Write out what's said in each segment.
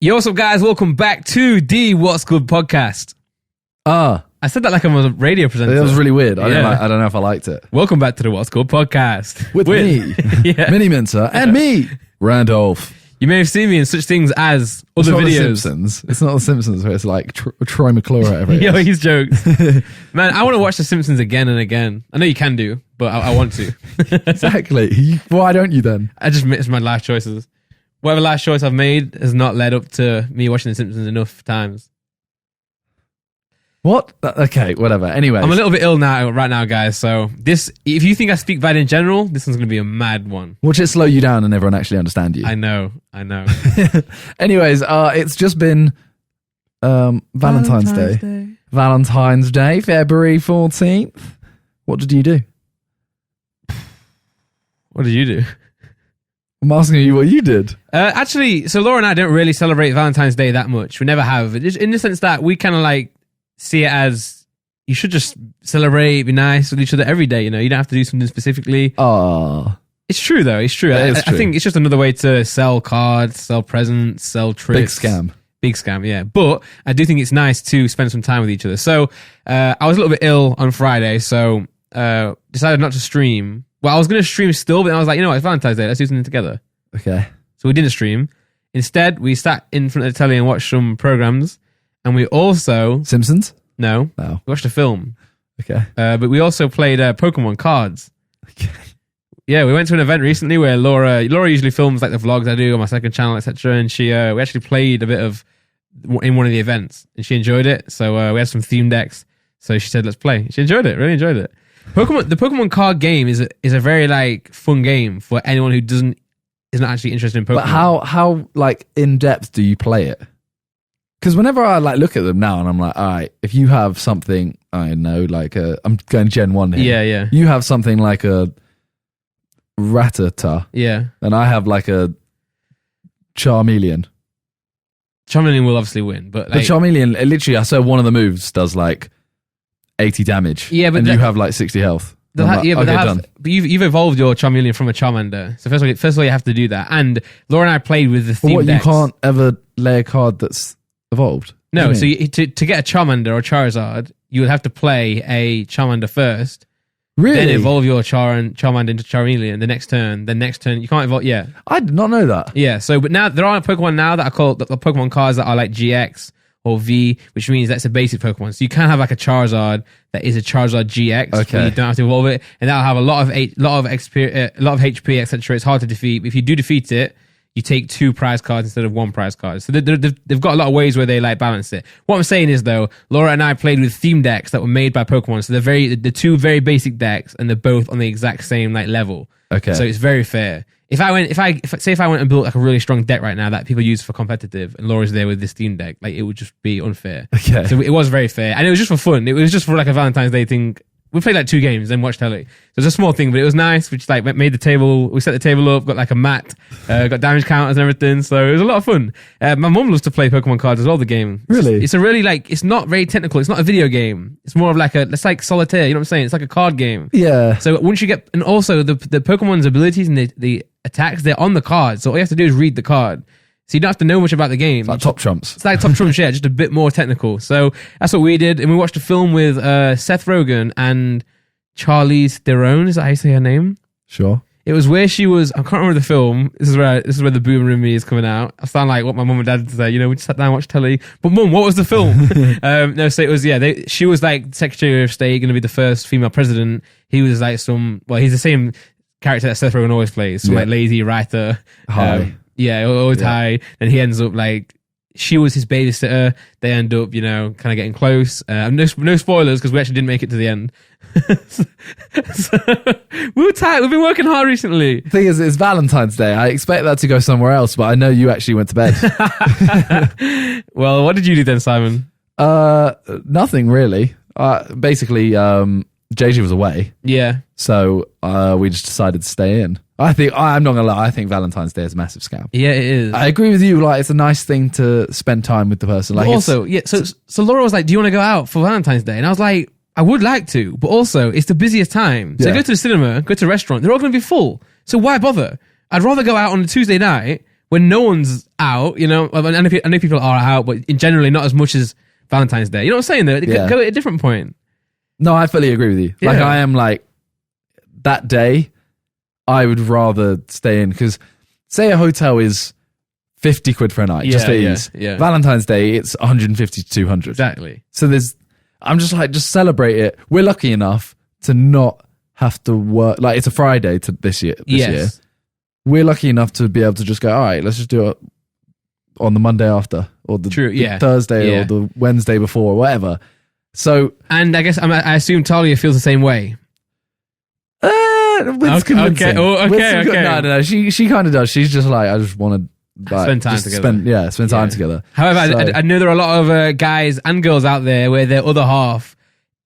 Yo, what's up, guys? Welcome back to the What's Good podcast. I said that like I'm a radio presenter. That was really weird. I don't know if I liked it. Welcome back to the What's Good podcast. With me, Mini Minter, and me, Randolph. You may have seen me in such things as other It's not videos. The Simpsons. It's not The Simpsons where it's like Troy McClure or whatever it Yo, is. he's jokes. Man, I want to watch The Simpsons again and again. I know you can do, but I want to. Exactly. Why don't you then? I just miss my life choices. Whatever life choice I've made has not led up to me watching The Simpsons enough times. What? Okay, whatever. Anyway. I'm a little bit ill right now, guys. So if you think I speak bad in general, this one's going to be a mad one. Watch it slow you down and everyone actually understand you. I know. Anyways, it's just been Valentine's Day. Valentine's Day, February 14th. What did you do? What did you do? I'm asking you what you did. Actually, so Laura and I don't really celebrate Valentine's Day that much. We never have. In the sense that we kind of like see it as you should just celebrate, be nice with each other every day. You know, you don't have to do something specifically. Oh, it's true though. It's true. I think it's just another way to sell cards, sell presents, sell trips. Big scam, yeah. But I do think it's nice to spend some time with each other. So I was a little bit ill on Friday, so decided not to stream. Well, I was going to stream still, but I was like, you know what, it's Valentine's Day. Let's do something together. okay. So we didn't stream. Instead, we sat in front of the telly and watched some programs. And we also... Simpsons? No. No. We watched a film. Okay. But we also played Pokemon cards. Okay. Yeah, we went to an event recently where Laura usually films like the vlogs I do on my second channel, etc. And we actually played a bit of in one of the events. And she enjoyed it. So we had some theme decks. So she said, let's play. She enjoyed it. Really enjoyed it. The Pokemon card game is a very like fun game for anyone who is not actually interested in Pokemon. But how like in depth do you play it? Because whenever I like look at them now and I'm like, all right, if you have something, I know, like I'm going Gen 1 here. Yeah. You have something like a Rattata. Yeah. And I have like a Charmeleon. Charmeleon will obviously win, but like, the Charmeleon, literally, I saw one of the moves does like 80 damage. Yeah, but and you have like 60 health. But you've evolved your Charmeleon from a Charmander. So first of all, you have to do that. And Laura and I played with the theme decks. You can't ever lay a card that's evolved? No, so to get a Charmander or Charizard, you would have to play a Charmander first. Really? Then evolve your Charmander into Charmeleon the next turn. The next turn, you can't evolve. Yeah. I did not know that. Yeah, so but now there are Pokemon now that are called the Pokemon cards that are like GX or V, which means that's a basic Pokemon. So you can have like a Charizard that is a Charizard GX. Okay. Where you don't have to evolve it, and that'll have a lot of HP, etc. It's hard to defeat. But if you do defeat it, you take 2 prize cards instead of 1 prize card. So they've got a lot of ways where they like balance it. What I'm saying is though, Laura and I played with theme decks that were made by Pokemon. So the 2 very basic decks, and they're both on the exact same like level. Okay. So it's very fair. If I went and built like a really strong deck right now that people use for competitive, and Laura's there with this Steam deck, like it would just be unfair. Okay. So it was very fair, and it was just for fun. It was just for like a Valentine's Day thing. We played like 2 games, then watched telly. So it was a small thing, but it was nice. We just like made the table. We set the table up, got like a mat, got damage counters and everything. So it was a lot of fun. My mum loves to play Pokemon cards as well. The game, really, it's a really like it's not very technical. It's not a video game. It's more of like it's like solitaire. You know what I'm saying? It's like a card game. Yeah. So once you get, and also the Pokemon's abilities and the attacks, they're on the card. So all you have to do is read the card. So you don't have to know much about the game. It's like Top Trumps. It's like Top Trumps, yeah, just a bit more technical. So that's what we did. And we watched a film with Seth Rogen and Charlize Theron. Is that how you say her name? Sure. It was where she was, I can't remember the film. This is where the boomer in me is coming out. I sound like what my mum and dad say, you know, we just sat down and watched telly. But mum, what was the film? No, so it was, she was like Secretary of State, going to be the first female president. He was like he's the same character that Seth Rogen always plays. So like lazy writer. High. Always high. And he ends up like, she was his babysitter. They end up, you know, kind of getting close. No spoilers because we actually didn't make it to the end. So, we were tired. We've been working hard recently. The thing is, it's Valentine's Day. I expect that to go somewhere else, but I know you actually went to bed. Well, what did you do then, Simon? Nothing really. Basically, JJ was away. Yeah. So we just decided to stay in. I'm not gonna lie, I think Valentine's Day is a massive scam. Yeah, it is. I agree with you, like it's a nice thing to spend time with the person. Like also, so Laura was like, do you want to go out for Valentine's Day? And I was like, I would like to, but also it's the busiest time. So go to the cinema, go to a restaurant, they're all gonna be full. So why bother? I'd rather go out on a Tuesday night when no one's out, you know, I know people are out, but in generally not as much as Valentine's Day. You know what I'm saying? Though, go at a different point. No, I fully agree with you. Yeah. Like, I am like, that day, I would rather stay in, because say a hotel is 50 quid for a night, just for ease. Yeah. Valentine's Day, it's 150 to 200. Exactly. So I'm just like, just celebrate it. We're lucky enough to not have to work. Like, it's a Friday this year. We're lucky enough to be able to just go, all right, let's just do it on the Monday after, or the Thursday, or the Wednesday before, or whatever. So, and I guess I assume Talia feels the same way. With convincing. No. She kind of does. She's just like, I just want to spend time together. Spend time together. However, I know there are a lot of guys and girls out there where their other half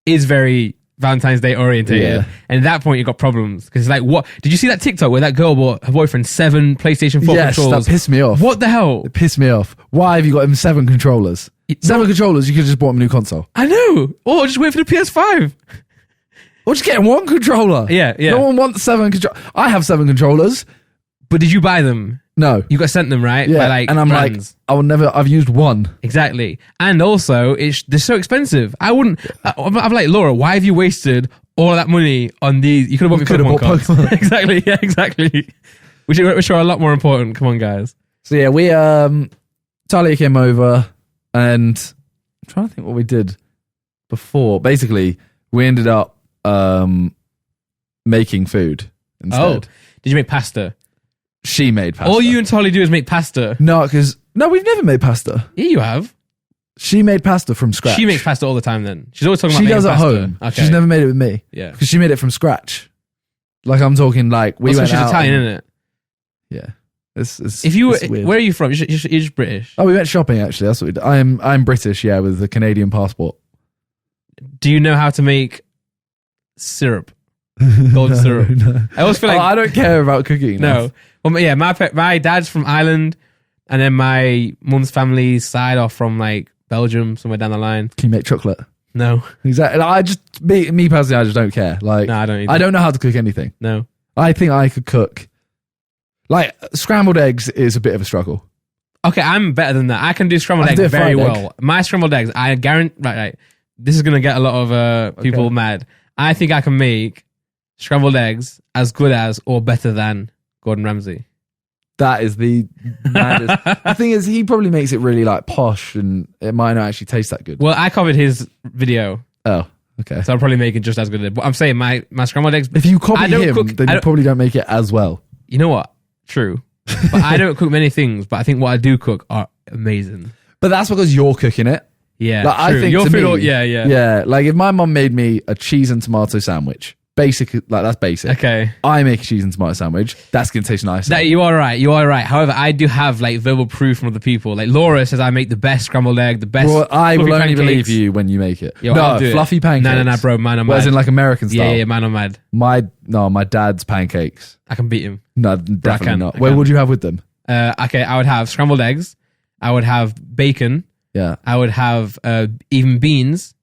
is very Valentine's Day orientated, and at that point you got problems, because it's like, what did you see that TikTok where that girl bought her boyfriend 7 PlayStation 4 controllers? That pissed me off. What the hell? It pissed me off. Why have you got him 7 controllers? 7 controllers, you could just bought him a new console. I know. Or just wait for the PS5. Or just get him 1 controller. Yeah. No one wants 7 controllers. I have 7 controllers. But did you buy them? No. You got sent them, right? Yeah. By, and I'm brands. I've used 1. Exactly. And also, they're so expensive. I wouldn't, I'm like, Laura, why have you wasted all of that money on these? You could have bought me Pokemon cards. Exactly. Yeah, exactly. Which are a lot more important. Come on, guys. So yeah, we, Talia came over, and I'm trying to think what we did before. Basically, we ended up making food instead. Oh, did you make pasta? She made pasta. All you and Talia do is make pasta. No, we've never made pasta. Yeah, you have. She made pasta from scratch. She makes pasta all the time then. She's always talking about making pasta. She pasta. does at home. Okay. She's never made it with me. Yeah. Because she made it from scratch. Like, I'm talking like, we went she's out. Italian, isn't it? Yeah. It's weird. Where are you from? You're just British. Oh, we went shopping, actually. That's what we did. I'm British, yeah, with a Canadian passport. Do you know how to make syrup? Golden syrup. No. I always feel like I don't care about cooking. No. Well, yeah, my dad's from Ireland, and then my mum's family's side are from like Belgium, somewhere down the line. Can you make chocolate? No. Exactly. Me personally, I just don't care. Like, no, I don't. I don't know how to cook anything. No. I think I could cook. Like, scrambled eggs is a bit of a struggle. Okay, I'm better than that. I can do scrambled eggs very well. My scrambled eggs, I guarantee. Right. This is gonna get a lot of people mad. I think I can make scrambled eggs as good as or better than Gordon Ramsay. That is the maddest. The thing is, he probably makes it really like posh, and it might not actually taste that good. Well, I covered his video. Oh, okay. So I'll probably make it just as good. But I'm saying my scrambled eggs. If you copy him, then you probably don't make it as well. You know what? True. But I don't cook many things, but I think what I do cook are amazing. But that's because you're cooking it. Yeah, like, true. I think Your food, me, yeah. Like, if my mum made me a cheese and tomato sandwich, basic, like, that's basic. Okay. I make a cheese and tomato sandwich. That's gonna taste nice. You are right. You are right. However, I do have like verbal proof from other people. Like Laura says, I make the best scrambled egg, the best. Well, I will only pancakes. Believe you when you make it. Yo, no, fluffy pancakes. No, bro. Man, I'm mad. As in like American style. Yeah, man, I'm mad. My dad's pancakes. I can beat him. No, definitely not. What would you have with them? Okay, I would have scrambled eggs. I would have bacon. Yeah. I would have even beans,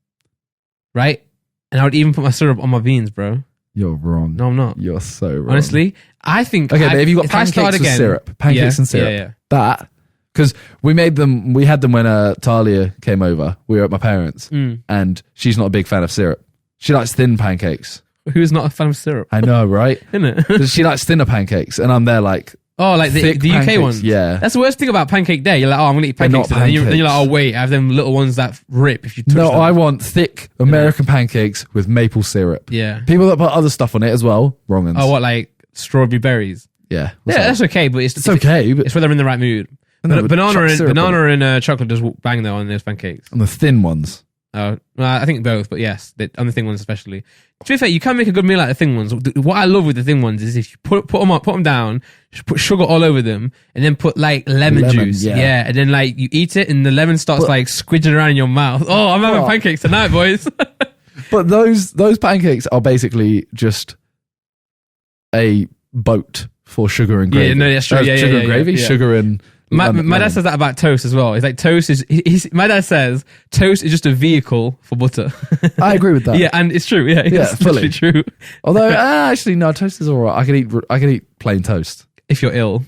right? And I would even put my syrup on my beans, bro. You're wrong. No, I'm not. You're so wrong. Honestly, I think. Okay, but if you got pancakes with syrup, and syrup, that, because we had them when Talia came over. We were at my parents, and she's not a big fan of syrup. She likes thin pancakes. Who's not a fan of syrup? I know, right? Isn't it? She likes thinner pancakes, and I'm there like. Oh, like the UK ones? Yeah. That's the worst thing about Pancake Day. You're like, oh, I'm going to eat pancakes today. Then you're like, oh, wait, I have them little ones that rip if you touch them. No, I want thick American pancakes with maple syrup. Yeah. People that put other stuff on it as well, wrong ones. Oh, what, like strawberry berries? Yeah. Yeah, that's okay, but it's okay. But it's when they're in the right mood. Banana and chocolate does bang though on those pancakes. On the thin ones. Well, I think both, but yes, on the thin ones especially. To be fair, you can make a good meal out of the thin ones. What I love with the thin ones is if you put them down, just put sugar all over them, and then put like lemon juice. Yeah, and then like you eat it, and the lemon starts like squidging around in your mouth. Oh, I'm having pancakes tonight, boys. But those pancakes are basically just a boat for sugar and gravy. Yeah, no, that's true. Sugar and gravy, sugar and. My dad says that about toast as well. It's like toast is. My dad says toast is just a vehicle for butter. I agree with that. Yeah, and it's true. Yeah, it's fully true. Although actually, no, toast is alright. I can eat plain toast if you're ill.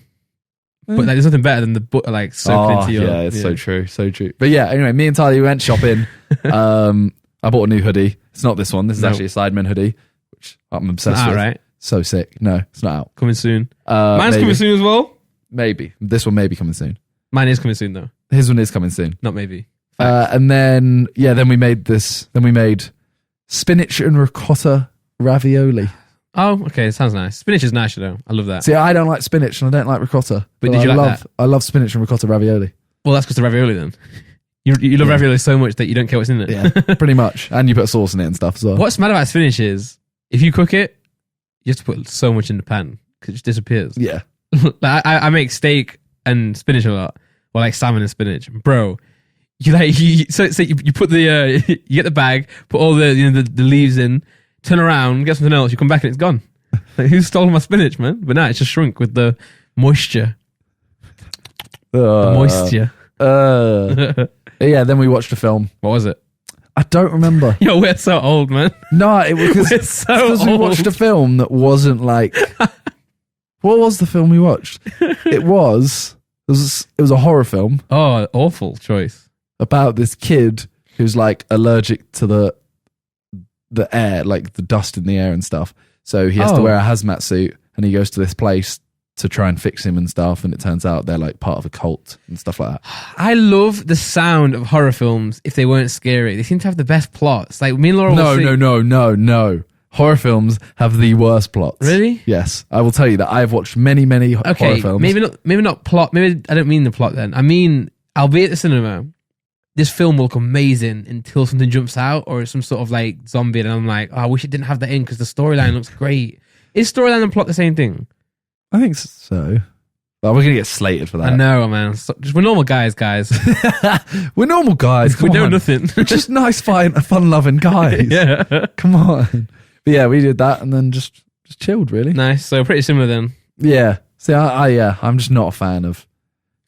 But like, there's nothing better than the butter like soaking into your. Yeah, it's so true, so true. But yeah, anyway, me and Tyler went shopping. I bought a new hoodie. It's not this one. This is actually a Sidemen hoodie, which I'm obsessed with. Right? So sick. No, it's not out. Coming soon. Mine's coming soon as well. Maybe this one may be coming soon. Mine is coming soon though. His one is coming soon. Not maybe. And then we made this. Then we made spinach and ricotta ravioli. Oh, okay. It sounds nice. Spinach is nice, though. I love that. See, I don't like spinach and I don't like ricotta. But did you like that? I love spinach and ricotta ravioli. Well, that's because the ravioli then. You love ravioli so much that you don't care what's in it. Yeah, pretty much. And you put sauce in it and stuff as well. What's mad about spinach is if you cook it, you have to put so much in the pan because it just disappears. Yeah. Like I make steak and spinach a lot, or like salmon and spinach, bro. You put the you get the bag, put all the the leaves in, turn around, get something else. You come back and it's gone. Like, who stole my spinach, man? But now it's just shrunk with the moisture. Yeah. Then we watched a film. What was it? I don't remember. Yo, we're so old, man. No, it was because we watched a film that wasn't like. What was the film we watched? It was a horror film. Oh, awful choice. About this kid who's like allergic to the air, like the dust in the air and stuff. So he has to wear a hazmat suit, and he goes to this place to try and fix him and stuff. And it turns out they're like part of a cult and stuff like that. I love the sound of horror films if they weren't scary. They seem to have the best plots. Like me and Laura. No. Horror films have the worst plots. Really? Yes, I will tell you that. I've watched many horror films. Maybe not plot. Maybe I don't mean the plot then. I mean, I'll be at the cinema. This film will look amazing until something jumps out or some sort of like zombie, and I'm like, oh, I wish it didn't have that in because the storyline looks great. Is storyline and plot the same thing? I think so. Well, we're gonna get slated for that. I know, man. We're normal guys. We're normal guys. We know nothing. We're just nice, fun-loving guys. Yeah. Come on. But yeah, we did that and then just chilled, really. Nice. So pretty similar then. Yeah. See, I'm just not a fan of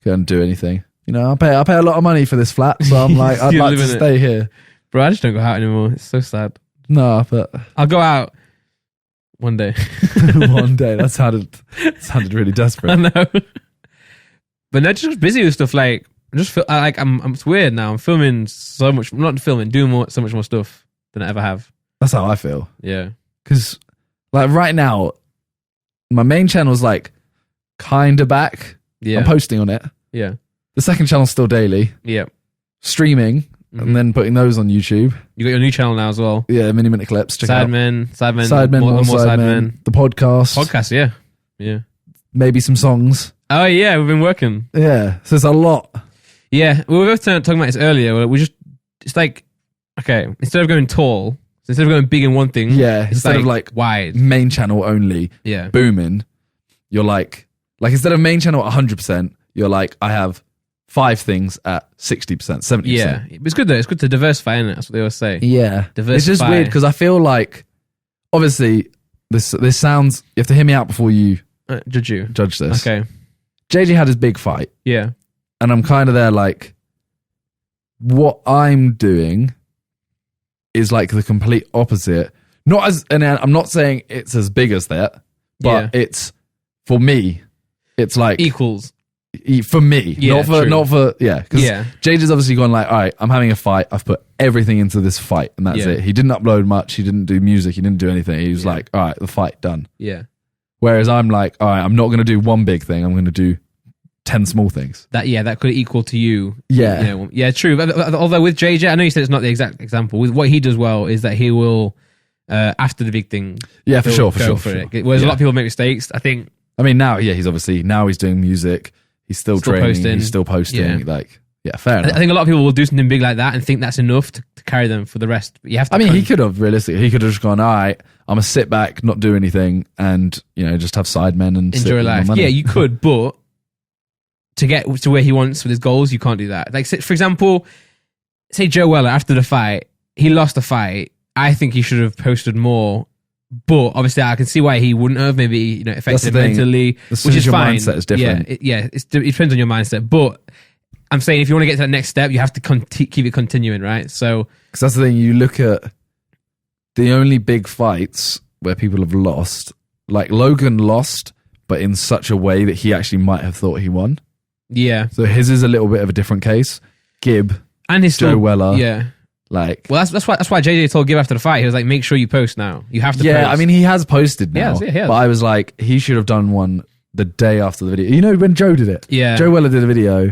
going to do anything. You know, I pay a lot of money for this flat, so I'm like, I'd like to stay here. Bro, I just don't go out anymore. It's so sad. No, but I'll go out one day. One day. That sounded really desperate. I know. But no, just busy with stuff. Like, I just feel like it's weird now. I'm filming so much. I'm not filming, doing so much more stuff than I ever have. That's how I feel. Yeah. Because, like, right now, my main channel's like kind of back. Yeah. I'm posting on it. Yeah. The second channel's still daily. Yeah. Streaming and then putting those on YouTube. You got your new channel now as well. Yeah, mini clips. Check out. Sidemen, more Sidemen. The podcast. Podcast, yeah. Maybe some songs. Oh yeah, we've been working. Yeah, so it's a lot. Yeah, we were both talking about this earlier. It's like, okay, instead of going tall, instead of going big in one thing, instead of like wide, main channel only, booming, you're like instead of main channel at 100%, you're like, I have 5 things at 60%, 70%. Yeah, it's good though. It's good to diversify, isn't it? That's what they always say. Yeah, diversify. It's just weird because I feel like, obviously, this sounds. You have to hear me out before you judge this. Okay. JJ had his big fight. Yeah. And I'm kind of there like, what I'm doing is like the complete opposite. And I'm not saying it's as big as that, but it's, for me, it's like equals. For me, not for because Yeah. JJ's obviously gone like, all right, I'm having a fight. I've put everything into this fight, and that's it. He didn't upload much. He didn't do music. He didn't do anything. He was like, all right, the fight done. Yeah. Whereas I'm like, all right, I'm not going to do one big thing. I'm going to do 10 small things. That could equal to you. Yeah. You know, yeah, true. Although with JJ, I know you said it's not the exact example. With what he does well is that he will, after the big thing, for sure. it. Whereas a lot of people make mistakes. I think. I mean, now he's doing music. He's still training. Posting. He's still posting. Fair enough. I think a lot of people will do something big like that and think that's enough to carry them for the rest. But you have to. I mean, he could have realistically. He could have just gone, all right, I'm gonna sit back, not do anything, and just have Sidemen and enjoy life. Yeah, you could, but to get to where he wants with his goals, you can't do that. Like, for example, say Joe Weller after the fight, he lost the fight. I think he should have posted more. But obviously, I can see why he wouldn't have. Maybe affected mentally, which is fine. Mindset is different. It depends on your mindset. But I'm saying if you want to get to that next step, you have to keep it continuing, right? So, because that's the thing. You look at the only big fights where people have lost. Like Logan lost, but in such a way that he actually might have thought he won. Yeah. So his is a little bit of a different case. Gib and his Joe Weller. Yeah. Like, well, that's why JJ told Gib after the fight. He was like, make sure you post now. You have to. Yeah, post. I mean, he has posted now. He has. But I was like, he should have done one the day after the video. You know when Joe did it? Yeah. Joe Weller did a video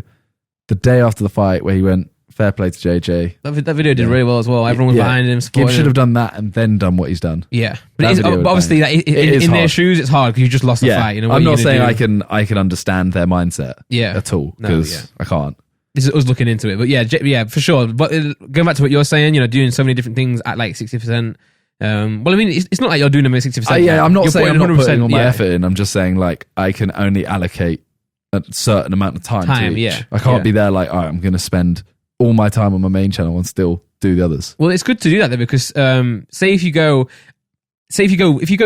the day after the fight where he went, fair play to JJ. That video did really well as well. Everyone was behind him. Gib should have done that and then done what he's done. Yeah, but obviously, like, in their shoes, it's hard because you just lost the fight. You know, I'm not saying I can understand their mindset. At all because I can't. This is us looking into it, but yeah, for sure. But going back to what you're saying, you know, doing so many different things at like 60%. Well, I mean, it's not like you're doing them at 60%. I'm not saying I'm not putting all my effort in. I'm just saying like I can only allocate a certain amount of time to each. I can't be there like, all right, I'm going to spend all my time on my main channel and still do the others. Well, it's good to do that though, because if you go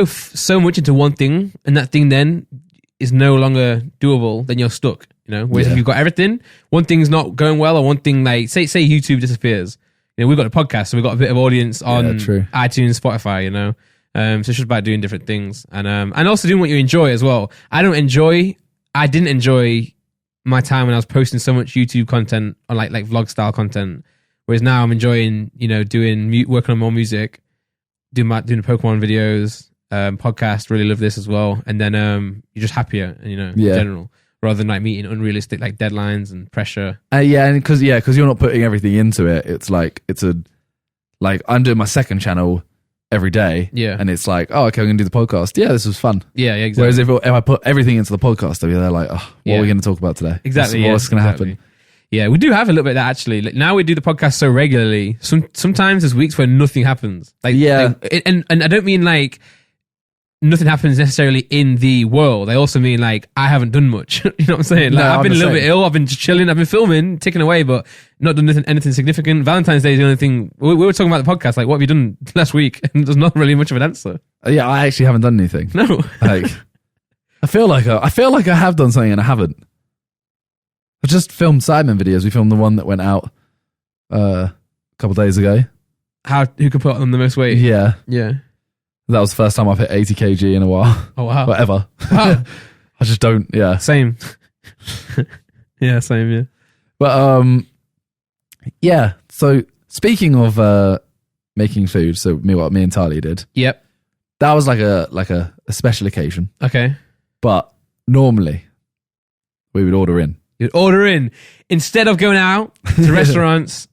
so much into one thing and that thing then is no longer doable, then you're stuck. You know, whereas if you've got everything, one thing's not going well, or one thing like say YouTube disappears. You know, we've got a podcast, so we've got a bit of audience on iTunes, Spotify. You know, so it's just about doing different things and also doing what you enjoy as well. I didn't enjoy my time when I was posting so much YouTube content on like vlog style content, whereas now I'm enjoying, you know, working on more music, doing the Pokemon videos, podcast. Really love this as well, and then you're just happier, you know, in general, rather than like meeting unrealistic like deadlines and pressure. And because you're not putting everything into it. It's like I'm doing my second channel every day, and it's like, oh, okay, I'm gonna do the podcast. Yeah, this was fun. Yeah, exactly. Whereas if I put everything into the podcast, I'll be there like, oh, what are we going to talk about today? Exactly. What's going to happen? Yeah, we do have a little bit of that actually. Like, now we do the podcast so regularly. Sometimes there's weeks where nothing happens. And I don't mean like nothing happens necessarily in the world. I also mean like I haven't done much. You know what I'm saying? Like, I've been a little bit ill. I've been just chilling. I've been filming, ticking away, but not done anything significant. Valentine's Day is the only thing. We were talking about the podcast. Like, what have you done last week? And there's not really much of an answer. Yeah, I actually haven't done anything. No. Like, I feel like I have done something and I haven't. I just filmed Simon videos. We filmed the one that went out a couple of days ago. Who could put on the most weight? Yeah. That was the first time I've hit 80 kg in a while. Oh, wow. Whatever. Wow. I just don't, Same. Same, yeah. But, yeah. So, speaking of making food, so what me and Tali did. Yep. That was like a special occasion. Okay. But normally, we would order in. You'd order in. Instead of going out to restaurants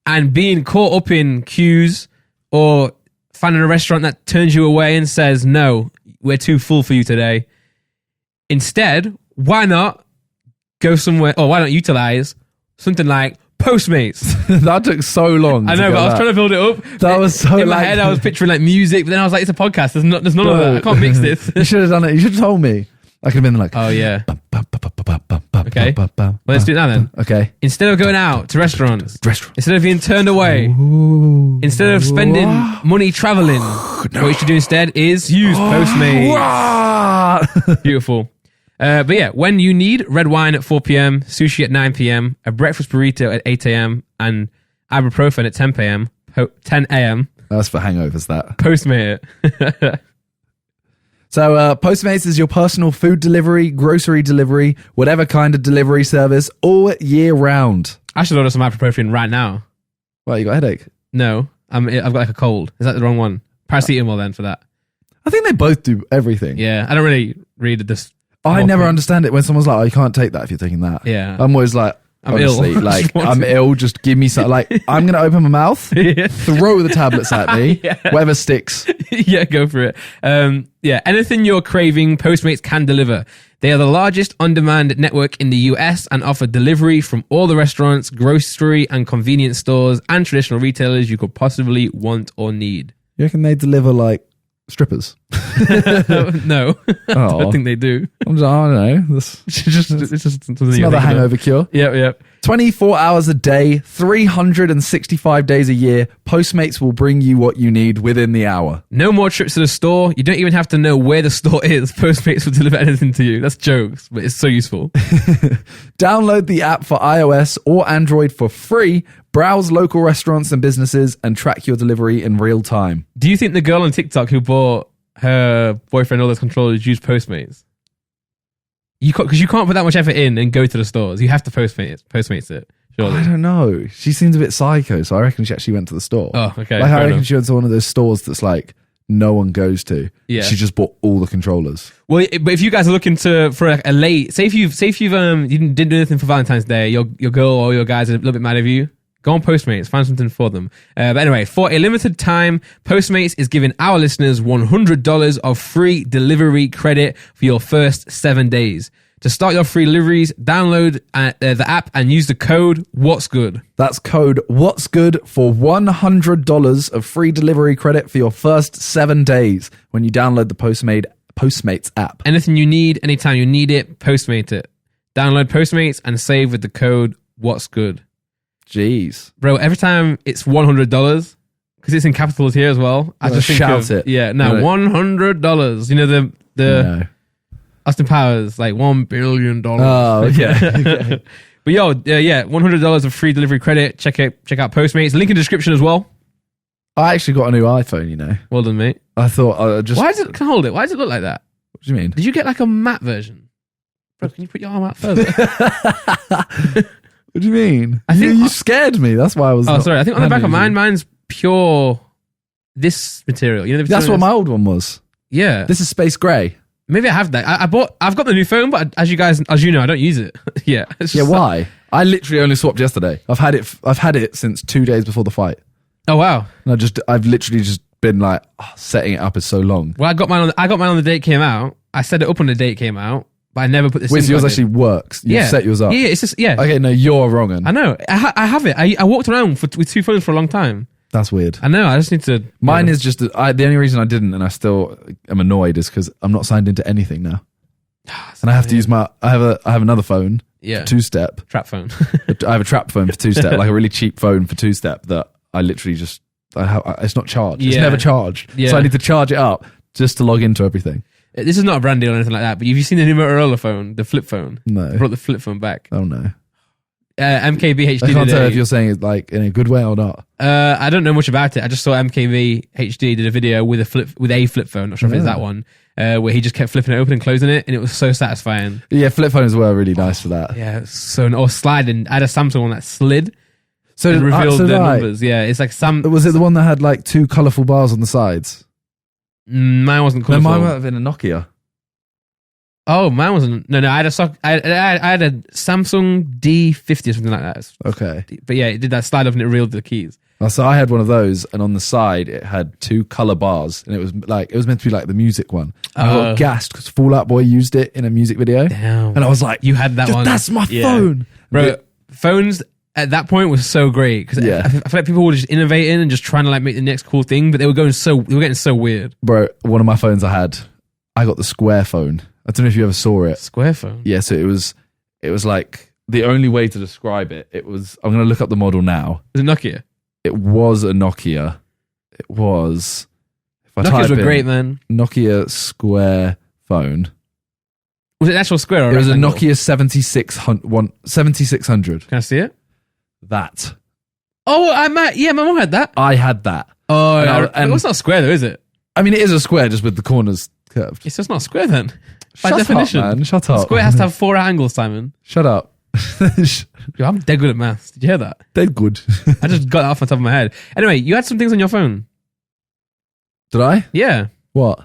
and being caught up in queues or finding a restaurant that turns you away and says, no, we're too full for you today. Instead, why not go somewhere, or why not utilize something like Postmates? That took so long. I know, but I was trying to build it up. That was so in my head, I was picturing like music, but then I was like, it's a podcast. There's none of that. I can't mix this. You should have done it. You should have told me. I could have been like, oh yeah. Okay. Well, let's do it now then. Okay. Instead of going out to restaurants, instead of being turned away, instead of spending money traveling, what you should do instead is use Postmates. Beautiful. But yeah, when you need red wine at 4 p.m., sushi at 9 p.m., a breakfast burrito at 8 a.m., and ibuprofen at 10 a.m. That's for hangovers, that. Postmate it. So Postmates is your personal food delivery, grocery delivery, whatever kind of delivery service, all year round. I should order some ibuprofen right now. What, you got a headache? No, I've got like a cold. Is that the wrong one? Paracetamol then for that. I think they both do everything. Yeah, I don't really read this. I never understand it when someone's like, oh, you can't take that if you're taking that. Yeah. I'm always like, honestly, ill. Like, I'm ill, just give me something. Like, I'm going to open my mouth, throw the tablets at me, whatever sticks. Yeah, go for it. Anything you're craving, Postmates can deliver. They are the largest on-demand network in the US and offer delivery from all the restaurants, grocery and convenience stores, and traditional retailers you could possibly want or need. You reckon they deliver, like, strippers? No. I don't think they do. I don't know. It's just another hangover cure. Yep. 24 hours a day, 365 days a year, Postmates will bring you what you need within the hour. No more trips to the store. You don't even have to know where the store is. Postmates will deliver anything to you. That's jokes, but it's so useful. Download the app for iOS or Android for free. Browse local restaurants and businesses and track your delivery in real time. Do you think the girl on TikTok who bought her boyfriend all those controllers used Postmates? Because you can't put that much effort in and go to the stores. You have to Postmates it. Surely. I don't know. She seems a bit psycho, so I reckon she actually went to the store. Oh, okay. Like I reckon she went to one of those stores that's like no one goes to. Yeah. She just bought all the controllers. Well, but if you guys are looking for a late, say if you didn't do anything for Valentine's Day, your girl or your guys are a little bit mad at you. Go on Postmates, find something for them. But anyway, for a limited time, Postmates is giving our listeners $100 of free delivery credit for your first 7 days. To start your free deliveries, download the app and use the code WHATSGOOD. That's code WHATSGOOD for $100 of free delivery credit for your first 7 days when you download the Postmates app. Anything you need, anytime you need it, Postmate it. Download Postmates and save with the code WHATSGOOD. Jeez. Bro, every time it's $100, because it's in capitals here as well, I just think shout of it. Yeah, no, $100. You know the No. Austin Powers, like $1 billion. Oh, okay. Yeah. But yo, $100 of free delivery credit. Check out Postmates. Link in the description as well. I actually got a new iPhone, you know. Well done, mate. I thought just... Why can I hold it? Why does it look like that? What do you mean? Did you get like a matte version? Bro, can you put your arm out further? What do you mean? I think you scared me. That's why I was... Oh, sorry. I think on the back of mine's pure this material. You know, that's what my old one was. Yeah. This is space grey. Maybe I have that. I've got the new phone, but as you know, I don't use it. Yeah. Yeah, why? I literally only swapped yesterday. I've had it since 2 days before the fight. Oh wow. And I've literally just been like, setting it up is so long. Well, I got mine on the day it came out. I set it up on the day it came out, but I never put this. Wait, so yours actually works? You set yours up? Yeah, it's just Okay, no, you're wrong. I know. I have it. I walked around with two phones for a long time. That's weird. I know. I just need to. Mine is just the only reason I didn't, and I still am annoyed, is because I'm not signed into anything now. And I have to use I have another phone. Yeah. For two-step. Trap phone. I have a trap phone for two-step, like a really cheap phone for two-step that I literally just it's not charged. It's never charged. Yeah. So I need to charge it up just to log into everything. This is not a brand deal or anything like that, but have you seen the new Motorola phone, the flip phone? No. They brought the flip phone back. Oh no. MKBHD. I can't tell if you're saying it like in a good way or not. I don't know much about it. I just saw MKBHD did a video with a flip phone. Not sure if it's that one, where he just kept flipping it open and closing it, and it was so satisfying. Yeah, flip phones were really nice for that. Yeah, or sliding. I had a Samsung one that slid. So it revealed the numbers. Yeah, it's like Was it the one that had like two colourful bars on the sides? Mine wasn't colourful. No, mine might have been a Nokia. Oh, mine wasn't. No, I had a Samsung D50 or something like that. Okay. But yeah, it did that slide up and it revealed the keys. So I had one of those, and on the side it had two colour bars, and it was meant to be like the music one. I got gassed because Fall Out Boy used it in a music video. Damn. And I was like, you had that one. That's my phone. Bro, phones at that point was so great because I feel like people were just innovating and just trying to like make the next cool thing, but they were getting so weird. Bro, one of my phones I got the Square phone. I don't know if you ever saw it. Square phone? Yeah, so it was like the only way to describe it. I'm going to look up the model now. Was it Nokia? It was a Nokia. It was. Nokias were great, man. Nokia Square phone. Was it an actual square or it was a Nokia 7600. Can I see it? That. Oh, my mum had that. I had that. Oh, and it's not square though, is it? I mean, it is a square, just with the corners curved. It's just not square then. By Shut definition. up, man. Shut up. A square has to have 4 angles, Simon. Shut up. Yo, I'm dead good at maths. Did you hear that? Dead good. I just got that off the top of my head. Anyway, you had some things on your phone. Did I? Yeah. What?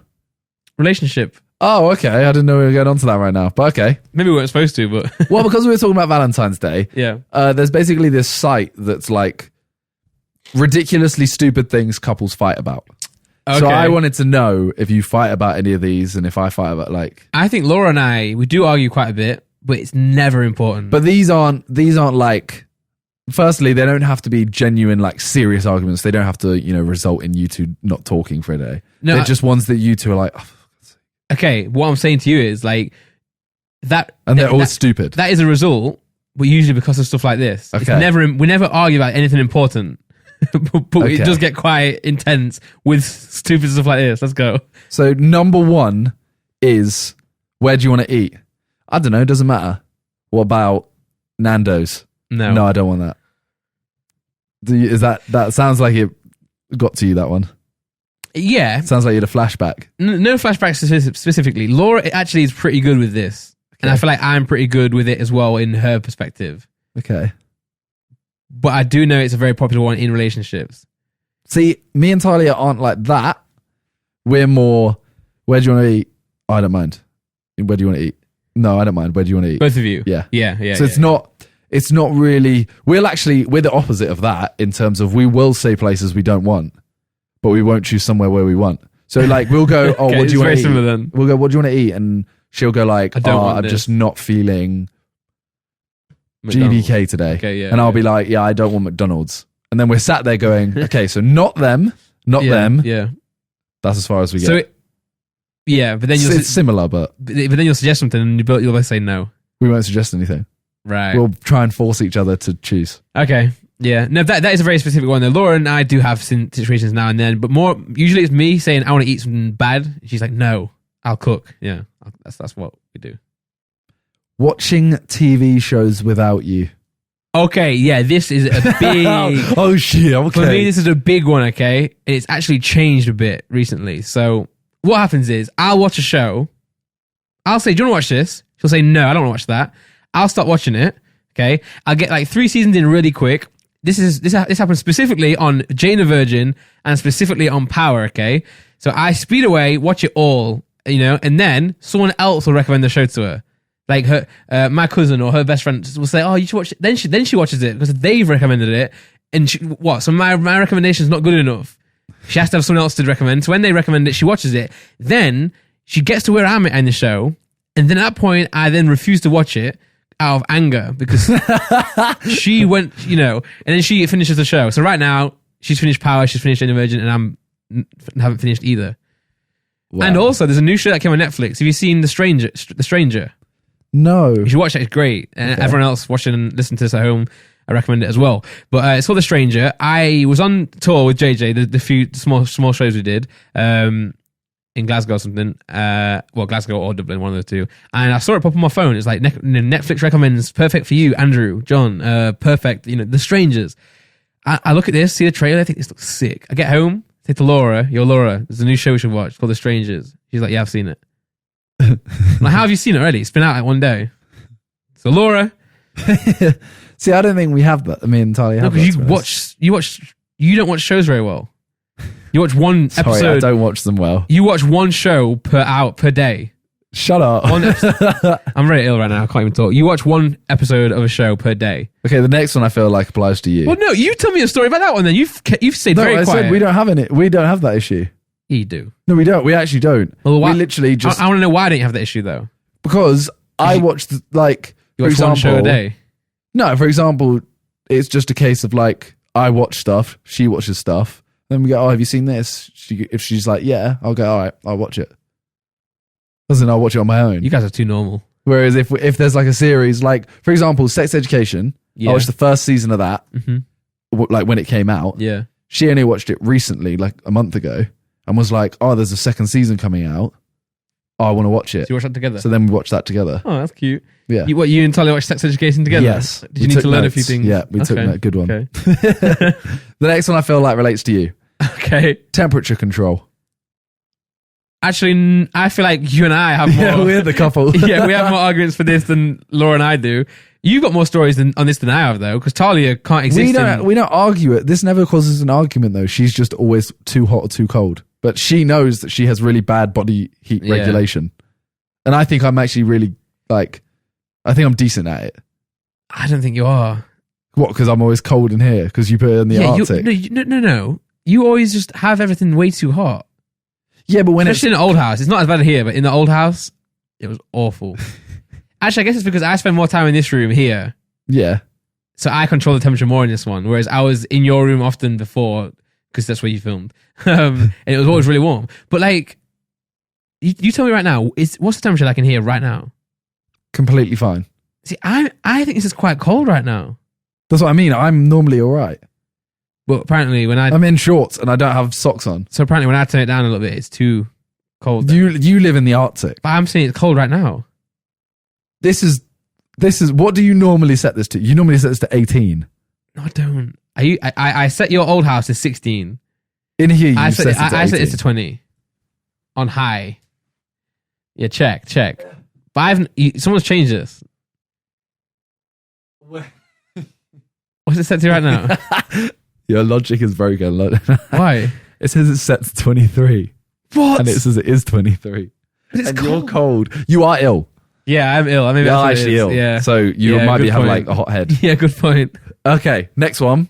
Relationship. Oh, okay. I didn't know we were going on to that right now, but okay. Maybe we weren't supposed to, but... Well, because we were talking about Valentine's Day, yeah. There's basically this site that's like ridiculously stupid things couples fight about. Okay. So I wanted to know if you fight about any of these and if I fight about like... I think Laura and we do argue quite a bit, but it's never important. But these aren't like... Firstly, they don't have to be genuine, like serious arguments. They don't have to, result in you two not talking for a day. No, they're just ones that you two are like... Oh, okay, what I'm saying to you is like... that, and they're always stupid. That is a result, but usually because of stuff like this. Okay. We never argue about anything important. but it does get quite intense with stupid stuff like this. Let's go. So number 1 is, where do you want to eat? I don't know. Doesn't matter. What about Nando's? No, I don't want that. Is that sounds like it got to you, that one? Yeah. Sounds like you had a flashback. No flashbacks specifically. Laura actually is pretty good with this. And I feel like I'm pretty good with it as well in her perspective. Okay. But I do know it's a very popular one in relationships. See, me and Talia aren't like that. We're more, where do you want to eat? I don't mind. Where do you want to eat? No, I don't mind. Where do you want to eat? Both of you? Yeah. Yeah. So it's not really, we're the opposite of that in terms of we will say places we don't want, but we won't choose somewhere where we want. So like we'll go, oh, Okay, what do you want to eat? similar then. We'll go, what do you want to eat? And she'll go like, I'm this. just not feeling McDonald's. GBK today. Okay, yeah. And I'll be like, yeah, I don't want McDonald's. And then we're sat there going, okay, so not them. Yeah. That's as far as we get. So, but then It's similar, but then you'll suggest something and you'll both say no. we won't suggest anything. Right. We'll try and force each other to choose. Okay. Yeah. No, that is a very specific one though. Laura and I do have situations now and then, but more usually it's me saying I want to eat something bad. She's like, no, I'll cook. Yeah. That's what we do. Watching TV shows without you. Okay. Yeah. This is a big. Oh shit. Okay. For me, this is a big one. Okay. And it's actually changed a bit recently. So what happens is I'll watch a show. I'll say, do you want to watch this? She'll say, no, I don't want to watch that. I'll start watching it. Okay. I'll get like 3 seasons in really quick. This happens specifically on Jane the Virgin and specifically on Power. Okay. So I speed away, watch it all, and then someone else will recommend the show to her. Like her, my cousin or her best friend will say, oh, you should watch it. Then she watches it because they've recommended it. And so my recommendation is not good enough. She has to have someone else to recommend. So when they recommend it, she watches it. Then she gets to where I'm at in the show. And then at that point, I then refuse to watch it out of anger because she went, and then she finishes the show. So right now, she's finished Power, she's finished Virgin, and haven't finished either. Wow. And also, there's a new show that came on Netflix. Have you seen The Stranger? No. You should watch it. It's great. And everyone else watching and listening to this at home, I recommend it as well. But it's called The Stranger. I was on tour with JJ, the few small shows we did in Glasgow or something. Glasgow or Dublin, one of the two. And I saw it pop on my phone. It's like Netflix recommends perfect for you, Andrew, John, perfect, The Strangers. I look at this, see the trailer, I think this looks sick. I get home, say to Laura, yo, Laura, there's a new show we should watch called The Strangers. She's like, yeah, I've seen it. Like, how have you seen it already? It's been out like one day. So Laura. See, I don't think we have that. I mean, Talia have that. You don't watch shows very well. You watch one episode. Sorry, I don't watch them well. You watch one show per day. Shut up. I'm very ill right now. I can't even talk. You watch one episode of a show per day. Okay, the next one I feel like applies to you. Well, no, you tell me a story about that one then. You've stayed very quiet. Said we don't have it. We don't have that issue. You do. No, we don't. We actually don't. Well, we literally just... I want to know why I didn't have that issue though. Because I watched you for watch example... one show a day? No, for example, it's just a case of like, I watch stuff, she watches stuff. Then we go, oh, have you seen this? If she's like, yeah, I'll go, all right, I'll watch it. Doesn't I'll watch it on my own. You guys are too normal. Whereas if there's like a series, like, for example, Sex Education, I watched the first season of that, like when it came out. Yeah. She only watched it recently, like a month ago, and was like, oh, there's a second season coming out. Oh, I want to watch it. So you watch that together? So then we watched that together. Oh, that's cute. Yeah. You and Talia watched Sex Education together? Yes. Did you need to learn a few things? Yeah, we took that. Good one. Okay. The next one I feel like relates to you. Okay. Temperature control. Actually, I feel like you and I have more... Yeah, we're the couple. Yeah, we have more arguments for this than Laura and I do. You've got more stories on this than I have, though, because Talia can't exist. We don't argue it. This never causes an argument, though. She's just always too hot or too cold. But she knows that she has really bad body heat regulation. And I think I'm actually really, I think I'm decent at it. I don't think you are. What, because I'm always cold in here? Because you put it in the Arctic? No. You always just have everything way too hot. Yeah, but especially in the old house. It's not as bad here, but in the old house, it was awful. Actually, I guess it's because I spend more time in this room here. Yeah. So I control the temperature more in this one, whereas I was in your room often before, because that's where you filmed. And it was always really warm. But you tell me right now, what's the temperature like in here right now? Completely fine. See, I think this is quite cold right now. That's what I mean. I'm normally all right. But apparently I'm in shorts and I don't have socks on. So apparently when I turn it down a little bit, it's too cold. You live in the Arctic. But I'm saying it's cold right now. This is what do you normally set this to? You normally set this to 18. No, I don't. I set your old house to 16. In here, I set it to 20 on high. Yeah, check. But someone's changed this. What's it set to right now? Your logic is broken. Why? It says it's set to 23. What? And it says it is 23. It's and cold. you're cold. You are ill. Yeah, I'm ill. I mean, You're actually ill. Yeah. So you might be having point. like a hot head. Yeah, good point. Okay, next one.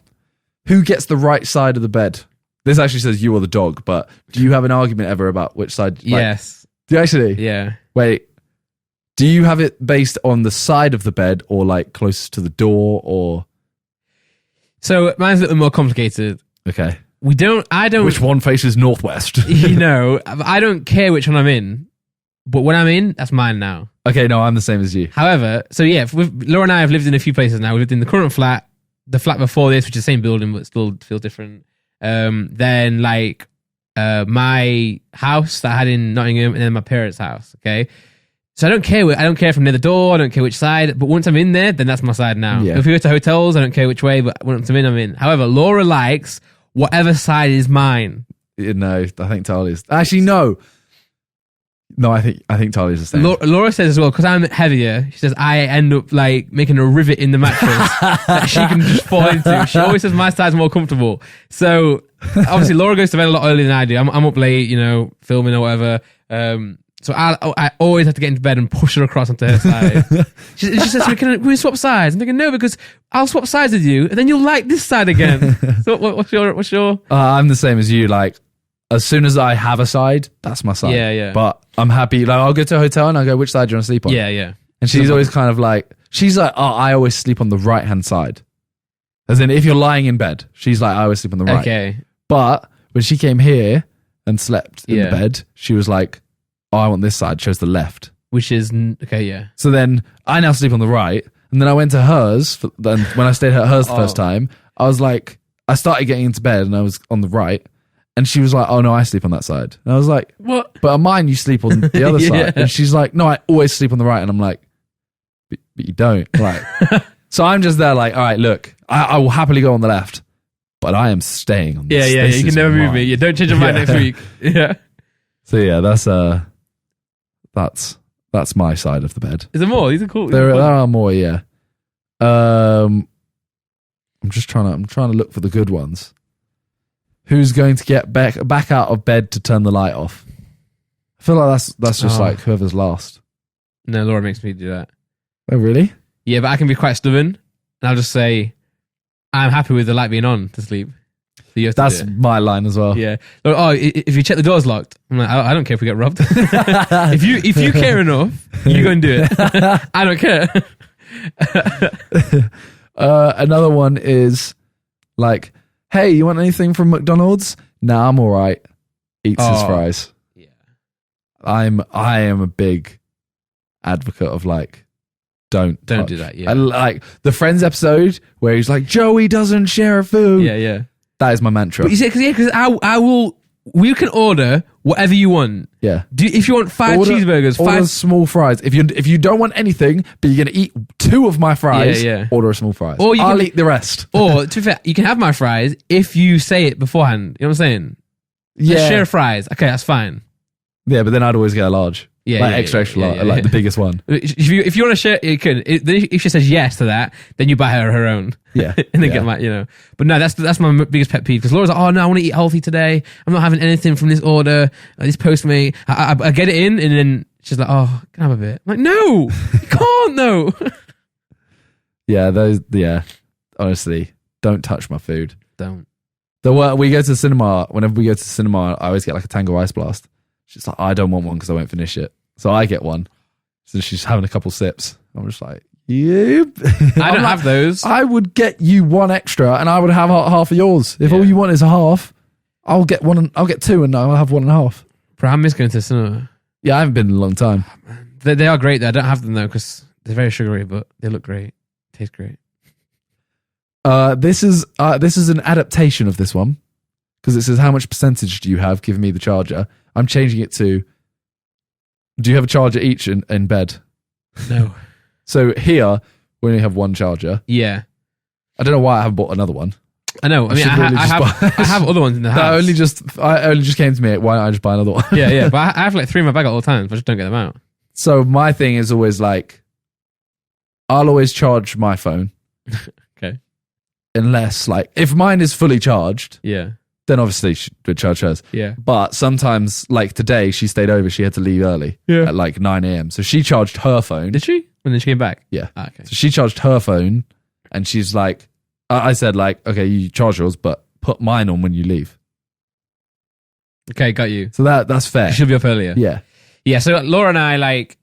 Who gets the right side of the bed? This actually says you or the dog, but do you have an argument ever about which side? Yes. Do you actually? Yeah. Wait. Do you have it based on the side of the bed or like closest to the door or? So mine's a little more complicated. Okay. I don't. Which one faces northwest? I don't care which one I'm in, but when I'm in, that's mine now. Okay, no, I'm the same as you. However, so yeah, Laura and I have lived in a few places now. We lived in the current flat, the flat before this, which is the same building, but still feels different. Then like my house that I had in Nottingham, and then my parents' house. Okay, so I don't care from near the door. I don't care which side. But once I'm in there, then that's my side now. Yeah. If we go to hotels, I don't care which way. But once I'm in. However, Laura likes whatever side is mine. No, I think Talia's. Actually, no. No, I think Talia's the same. Laura says as well, because I'm heavier, she says I end up like making a rivet in the mattress that she can just fall into. She always says my side's more comfortable. So obviously Laura goes to bed a lot earlier than I do. I'm up late, filming or whatever. So I always have to get into bed and push her across onto her side. She says to me, can we swap sides? I'm thinking, no, because I'll swap sides with you and then you'll like this side again. So what's your? I'm the same as you. Like, as soon as I have a side, that's my side. Yeah. But I'm happy. Like, I'll go to a hotel and I'll go, which side do you want to sleep on? Yeah. And she's always kind of like, I always sleep on the right-hand side. As in, if you're lying in bed, she's like, I always sleep on the right. Okay. But when she came here and slept in the Yeah. bed, she was like, oh, I want this side, chose the left. Which is, okay, yeah. So then I now sleep on the right. And then I went to hers. Then when I stayed at hers the first time, I was like, I started getting into bed and I was on the right. And she was like, oh no, I sleep on that side. And I was like, What? but on mine, you sleep on the other Yeah. side. And she's like, no, I always sleep on the right. And I'm like, but you don't. Like, so I'm just there like, all right, look, I will happily go on the left, but I am staying on this. Yeah. This You is can never move mine. me. You don't change your mind next week. Yeah. So yeah, that's my side of the bed. Is there more? These are cool. There are more, yeah. I'm trying to look for the good ones. Who's going to get back out of bed to turn the light off? I feel like that's just like whoever's last. No, Laura makes me do that. Oh, really? Yeah, but I can be quite stubborn, and I'll just say, I'm happy with the light being on to sleep. So you have to That's do it. my line as well. Yeah. Oh, if you check the door's locked, I'm like, I don't care if we get robbed. if you care enough, you go and do it. I don't care. Another one is like, hey, you want anything from McDonald's? Nah, I'm all right. Eats his fries. Yeah. I am a big advocate of like, don't do that. Yeah. I like the Friends episode where he's like, Joey doesn't share food. Yeah. That is my mantra. But you see, because I will. We can order whatever you want. Yeah. If you want five cheeseburgers, order five small fries. If you don't want anything, but you're gonna eat 2 of my fries, Yeah. order a small fries. Or I'll eat the rest. Or to be fair, you can have my fries if you say it beforehand. You know what I'm saying? Yeah. Let's share fries. Okay, that's fine. Yeah, but then I'd always get a large. Yeah, like yeah, extra yeah, large, yeah, like yeah. the biggest one. If you want to share, you can. If she says yes to that, then you buy her own. Yeah, and then yeah. get my, But no, that's my biggest pet peeve because Laura's like, oh no, I want to eat healthy today. I'm not having anything from this order, this Postmate. I get it in, and then she's like, oh, can I have a bit? I'm like, no, you can't, no. Yeah, honestly, don't touch my food. Don't. We go to the cinema. Whenever we go to the cinema, I always get like a Tango Ice Blast. She's like, I don't want one because I won't finish it. So I get one. So she's having a couple sips. I'm just like, yep. I don't have those. I would get you one extra and I would have half of yours. If all you want is a half, I'll get 2 and I'll have 1.5. Bro, I miss going to the cinema. Yeah, I haven't been in a long time. They are great though. I don't have them though because they're very sugary, but they look great. Taste great. This is an adaptation of this one because it says how much percentage do you have? Give me the charger. I'm changing it to, do you have a charger each in bed? No. So here we only have one charger. Yeah. I don't know why I haven't bought another one. I know. I mean, I have other ones in the house. That only just came to me. Why don't I just buy another one? Yeah. But I have like 3 in my bag at all times. But I just don't get them out. So my thing is always like, I'll always charge my phone. Okay. Unless, like, if mine is fully charged, Yeah. then obviously she would charge hers. Yeah. But sometimes, like today, she stayed over. She had to leave early at like 9 a.m. So she charged her phone. Did she? And then she came back? Yeah. Ah, okay. So she charged her phone, and she's like, I said, like, okay, you charge yours, but put mine on when you leave. Okay, got you. So that's fair. She'll be up earlier. Yeah. Yeah, so Laura and I, like,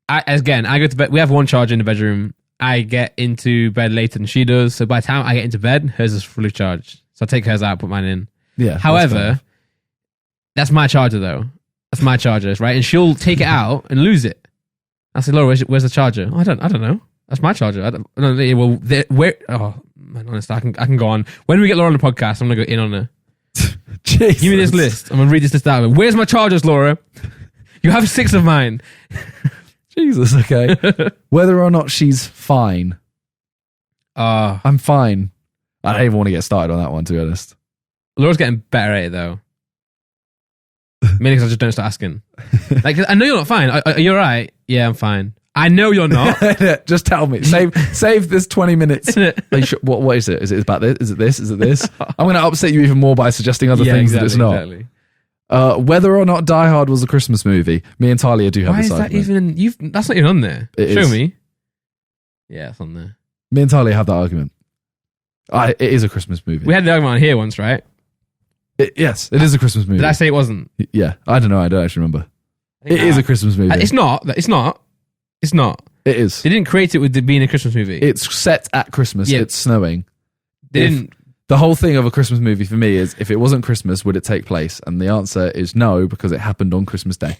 I go to bed. We have one charger in the bedroom. I get into bed later than she does. So by the time I get into bed, hers is fully charged. So I take hers out, put mine in. Yeah. However, that's my charger, though. That's my charger, right? And she'll take it out and lose it. I say, Laura, where's the charger? Oh, I don't know. That's my charger. Oh man, honestly, I can go on. When we get Laura on the podcast, I'm gonna go in on her. Jesus. Give me this list. I'm gonna read this list out. Where's my chargers, Laura? You have 6 of mine. Jesus. Okay. Whether or not she's fine, I'm fine. I don't even want to get started on that one, to be honest. Laura's getting better at it though. Mainly because I just don't start asking. Like, I know you're not fine. Are you alright? Yeah, I'm fine. I know you're not. Just tell me. Save this 20 minutes. Are you sure? What is it? Is it about this? Is it this? Is it this? I'm going to upset you even more by suggesting other things that it's not. Exactly. Whether or not Die Hard was a Christmas movie, me and Talia do have Why this is that argument. even? That's not even on there. It Show is. me. Yeah, it's on there. Me and Talia have that argument. It is a Christmas movie. We had the argument on here once, right? Yes, it is a Christmas movie. Did I say it wasn't? Yeah, I don't know. I don't actually remember. It is a Christmas movie. It's not. It's not. It's not. It is. They didn't create it with it being a Christmas movie. It's set at Christmas. Yeah. It's snowing. They didn't. The whole thing of a Christmas movie for me is, if it wasn't Christmas, would it take place? And the answer is no, because it happened on Christmas Day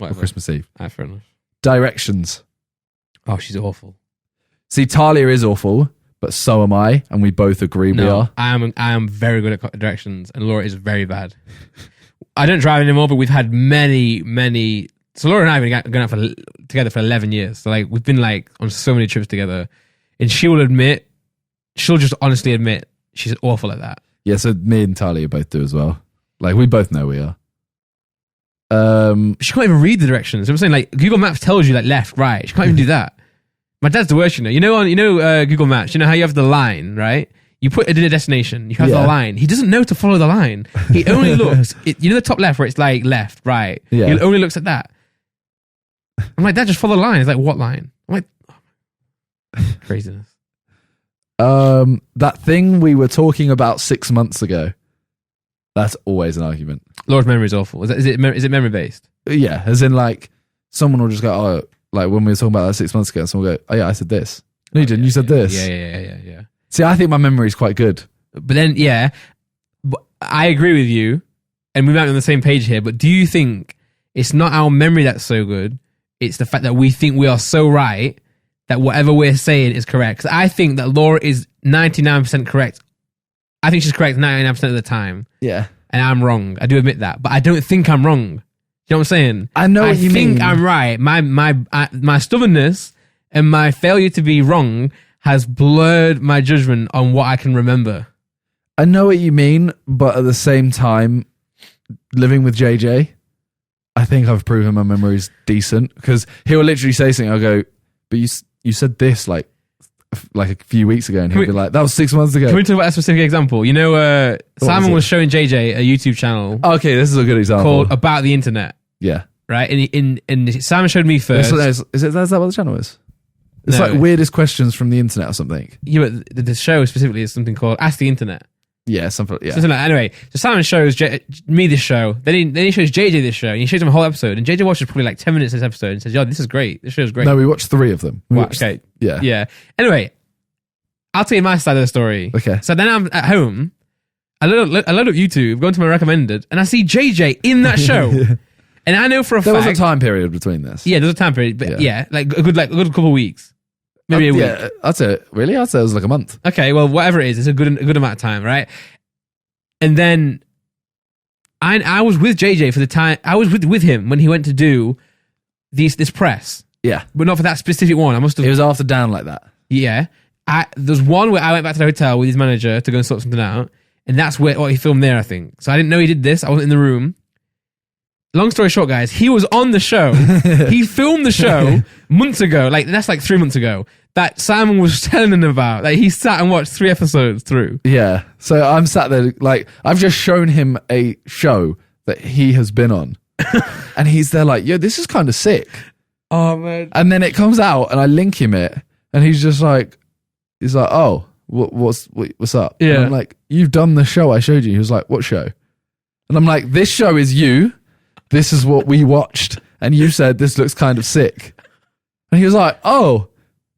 or Christmas Eve. Fair enough. Directions. Oh, she's awful. See, Talia is awful, but so am I, and we both agree we are. I am very good at directions, and Laura is very bad. I don't drive anymore, but we've had many. So Laura and I have been going out together for 11 years. So like we've been like on so many trips together, and she'll just honestly admit she's awful at that. Yeah, so me and Talia both do as well. Like, we both know we are. She can't even read the directions. I'm saying, like, Google Maps tells you like left, right. She can't even do that. My dad's the worst, you know. Google Maps. You know how you have the line, right? You put it in a destination. You have the line. He doesn't know to follow the line. He only looks. You know the top left where it's like left, right. Yeah. He only looks at that. I'm like, Dad, just follow the line. He's like, what line? I'm like, craziness. That thing we were talking about 6 months ago. That's always an argument. Laura's memory is awful. Is it memory based? Yeah, as in like someone will just go, oh, like when we were talking about that 6 months ago, someone will go, oh yeah, I said this. No, you didn't. You said this. Yeah. See, I think my memory is quite good. But then, but I agree with you, and we might be on the same page here. But do you think it's not our memory that's so good? It's the fact that we think we are so right that whatever we're saying is correct. Because I think that Laura is 99% correct. I think she's correct 99% of the time. Yeah. And I'm wrong. I do admit that. But I don't think I'm wrong. You know what I'm saying? I know what you mean. I think I'm right. My stubbornness and my failure to be wrong has blurred my judgment on what I can remember. I know what you mean, but at the same time, living with JJ, I think I've proven my memory's decent, because he'll literally say something, I'll go, but you said this like a few weeks ago, and he'll be like, that was 6 months ago. Can we talk about a specific example? You know, Simon was showing JJ a YouTube channel. Okay, this is a good example. Called About the Internet. Yeah. Right? And Simon showed me first. Is that what the channel is? It's like weirdest questions from the internet or something. Yeah, but the show specifically is something called Ask the Internet. Yeah, something like that. Anyway, so Simon shows me this show, then he shows JJ this show, and he shows him a whole episode, and JJ watches probably like 10 minutes of this episode and says, yo, this is great. This show's great. No, we watched 3 of them. Okay. Yeah. Yeah. Anyway, I'll tell you my side of the story. Okay. So then I'm at home, I load up YouTube, go into my recommended, and I see JJ in that show. And I know for a fact... There was a time period between this. Yeah, there's a time period, but like a good couple of weeks. Maybe a week. Yeah, I'd say it was like a month. Okay, well, whatever it is, it's a good amount of time, right? And then I was with JJ for the time. I was with him when he went to do this press. Yeah, but not for that specific one. I must have. It was after Down Like That. Yeah, there's one where I went back to the hotel with his manager to go and sort something out, and that's where he filmed there. I think so. I didn't know he did this. I wasn't in the room. long story short, guys, he was on the show. He filmed the show months ago. Like, that's like 3 months ago. That Simon was telling him about. Like, he sat and watched 3 episodes through. Yeah. So I'm sat there, like, I've just shown him a show that he has been on. And he's there like, yo, this is kind of sick. Oh, man. And then it comes out and I link him it. And he's just like, oh, what's up? Yeah. And I'm like, you've done the show I showed you. He was like, what show? And I'm like, this show is you. This is what we watched. And you said this looks kind of sick. And he was like, oh,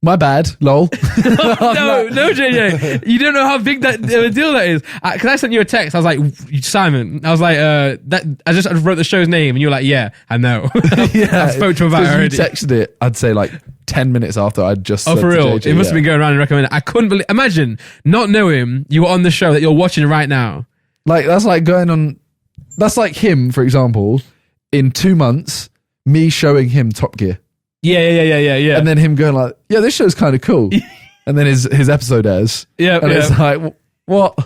my bad, lol. No, JJ. You don't know how big that deal that is. Because I sent you a text. I was like, Simon. I was like, I just wrote the show's name. And you were like, yeah, I know. Yeah, I spoke to him about it already. You texted it, I'd say like 10 minutes after I'd just Oh, said for to real? JJ, It must have been going around and recommending it. I couldn't believe. Imagine not knowing you were on the show that you're watching right now. Like, that's like going on. That's like him, for example, in 2 months, me showing him Top Gear. Yeah. And then him going like, yeah, this show's kind of cool. And then his episode airs. Yeah. And it's like, what?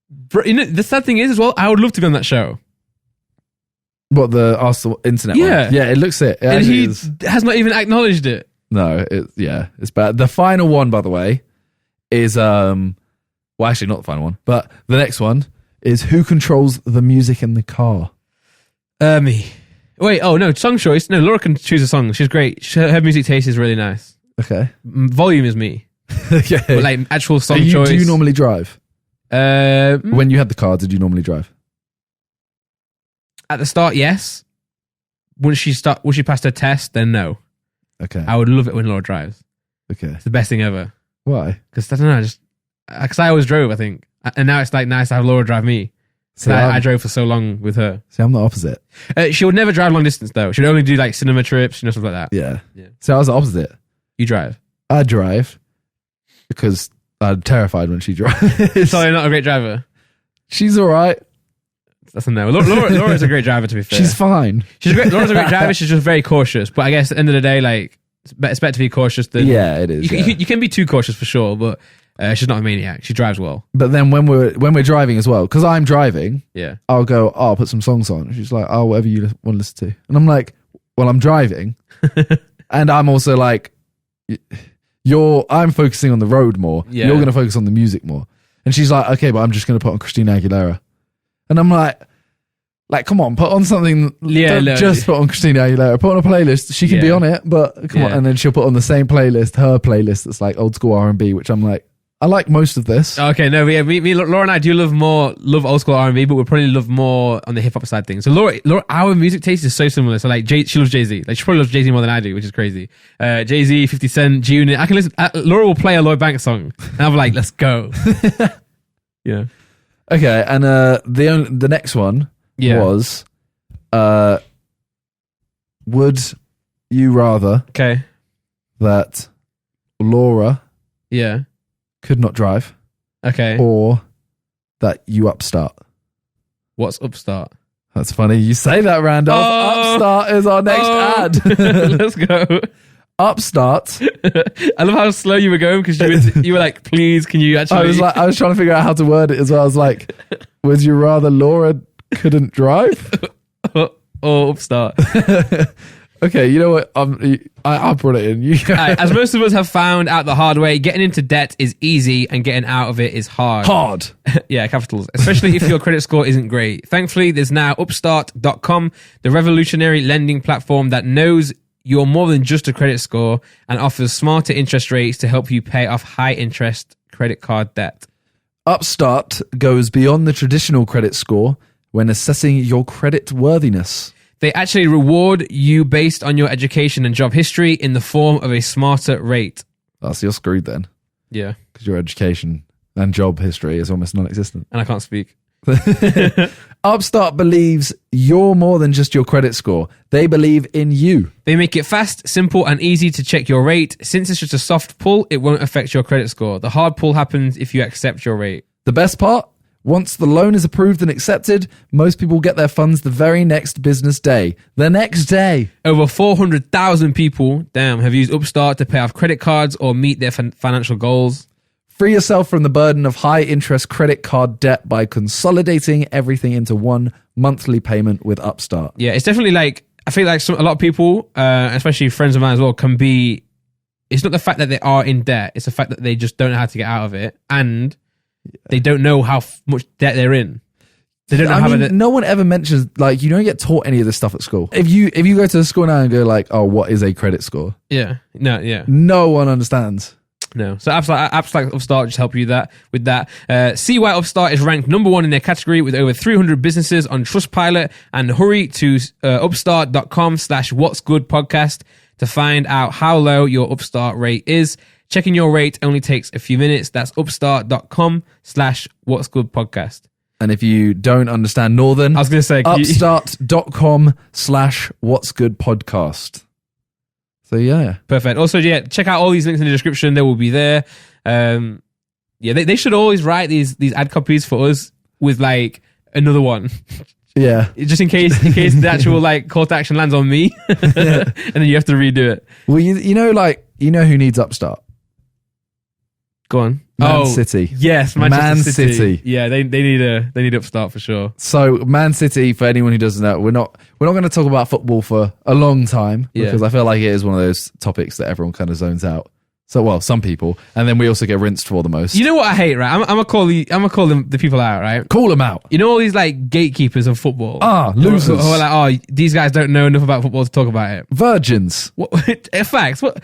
Bro, you know, the sad thing is as well, I would love to be on that show. What, the Ask the Internet Yeah. one? Yeah, it looks it. And he is. has not even acknowledged it. No, it's bad. The final one, by the way, is, well, actually not the final one, but the next one is who controls the music in the car? Me. Wait, oh no, song choice. No, Laura can choose a song. She's great. Her music taste is really nice. Okay. Volume is me. Okay. But like actual song do choice. Do you normally drive? When you had the car, did you normally drive? At the start, yes. Once she passed her test, then no. Okay. I would love it when Laura drives. Okay. It's the best thing ever. Why? Because I don't know, because I always drove, I think, and now it's like nice to have Laura drive me. So I drove for so long with her. See, I'm the opposite. She would never drive long distance though. She would only do like cinema trips, stuff like that. Yeah. Yeah. So I was the opposite. You drive. I drive because I'm terrified when she drives. Sorry, not a great driver. She's all right. That's a no. Laura's a great driver, to be fair. She's fine. Laura's a great driver. She's just very cautious. But I guess at the end of the day, like, it's better to be cautious than... Yeah, it is. You can be too cautious for sure, but she's not a maniac. She drives well. But then when we're driving as well, because I'm driving, yeah, I'll go, I'll put some songs on. She's like, oh, whatever you want to listen to. And I'm like, well, I'm driving. And I'm also like, I'm focusing on the road more. Yeah. You're going to focus on the music more. And she's like, okay, but I'm just going to put on Christina Aguilera. And I'm like, come on, put on something. Don't just put on Christina Aguilera. Put on a playlist. She can be on it, but come on. And then she'll put on the same playlist, her playlist that's like old school R&B, which I'm like, I like most of this. Okay, no, yeah, Laura and I do love old school R&B, but we probably love more on the hip hop side things. So Laura, our music taste is so similar. So like, she loves Jay-Z. Like, she probably loves Jay-Z more than I do, which is crazy. Jay-Z, 50 Cent, G-Unit. I can listen. Laura will play a Lloyd Banks song, and I'm like, let's go. Yeah. Okay, and the next one was, would you rather that Laura could not drive, or that you upstart? What's upstart? That's funny you say that, Randolph. Upstart is our next ad. Let's go. Upstart. I love how slow you were going, because you were like, please, can you actually... I was trying to figure out how to word it as well. I was like, would you rather Laura couldn't drive? or upstart? Okay, you know what? I brought it in. As most of us have found out the hard way, getting into debt is easy and getting out of it is hard. Hard. Yeah, capitals. Especially if your credit score isn't great. Thankfully, there's now Upstart.com, the revolutionary lending platform that knows you're more than just a credit score and offers smarter interest rates to help you pay off high interest credit card debt. Upstart goes beyond the traditional credit score when assessing your credit worthiness. They actually reward you based on your education and job history in the form of a smarter rate. Oh, so you're screwed then. Yeah. Because your education and job history is almost non-existent. And I can't speak. Upstart believes you're more than just your credit score. They believe in you. They make it fast, simple, and easy to check your rate. Since it's just a soft pull, it won't affect your credit score. The hard pull happens if you accept your rate. The best part? Once the loan is approved and accepted, most people get their funds the very next business day. The next day. Over 400,000 people, have used Upstart to pay off credit cards or meet their financial goals. Free yourself from the burden of high interest credit card debt by consolidating everything into one monthly payment with Upstart. Yeah, it's definitely like, I feel like a lot of people, especially friends of mine as well, can be, it's not the fact that they are in debt, it's the fact that they just don't know how to get out of it, and they don't know how much debt they're in. They don't know how no one ever mentions, like, you don't get taught any of this stuff at school. If you go to the school now and go like, oh, what is a credit score? Yeah. No one understands. No. So apps like Upstart just help you with that. See why Upstart is ranked number 1 in their category with over 300 businesses on Trustpilot, and hurry to upstart.com/whatsgoodpodcast to find out how low your Upstart rate is. Checking your rate only takes a few minutes. That's upstart.com/whatsgoodpodcast. And if you don't understand Northern, I was going to say upstart.com/whatsgoodpodcast. So yeah. Perfect. Also, yeah, check out all these links in the description. They will be there. They should always write these ad copies for us with like another one. Yeah. Just in case the actual like call to action lands on me and then you have to redo it. Well, you know who needs Upstart? Go on. Man City. Yes, Man City. Yeah, they need Upstart for sure. So Man City, for anyone who doesn't know, we're not going to talk about football for a long time because I feel like it is one of those topics that everyone kind of zones out. So, well, some people, and then we also get rinsed for the most. You know what I hate, right? I'm gonna call the people out, right? Call them out. You know all these like gatekeepers of football. Losers. Who are like, oh, these guys don't know enough about football to talk about it. Virgins. What? Facts. What?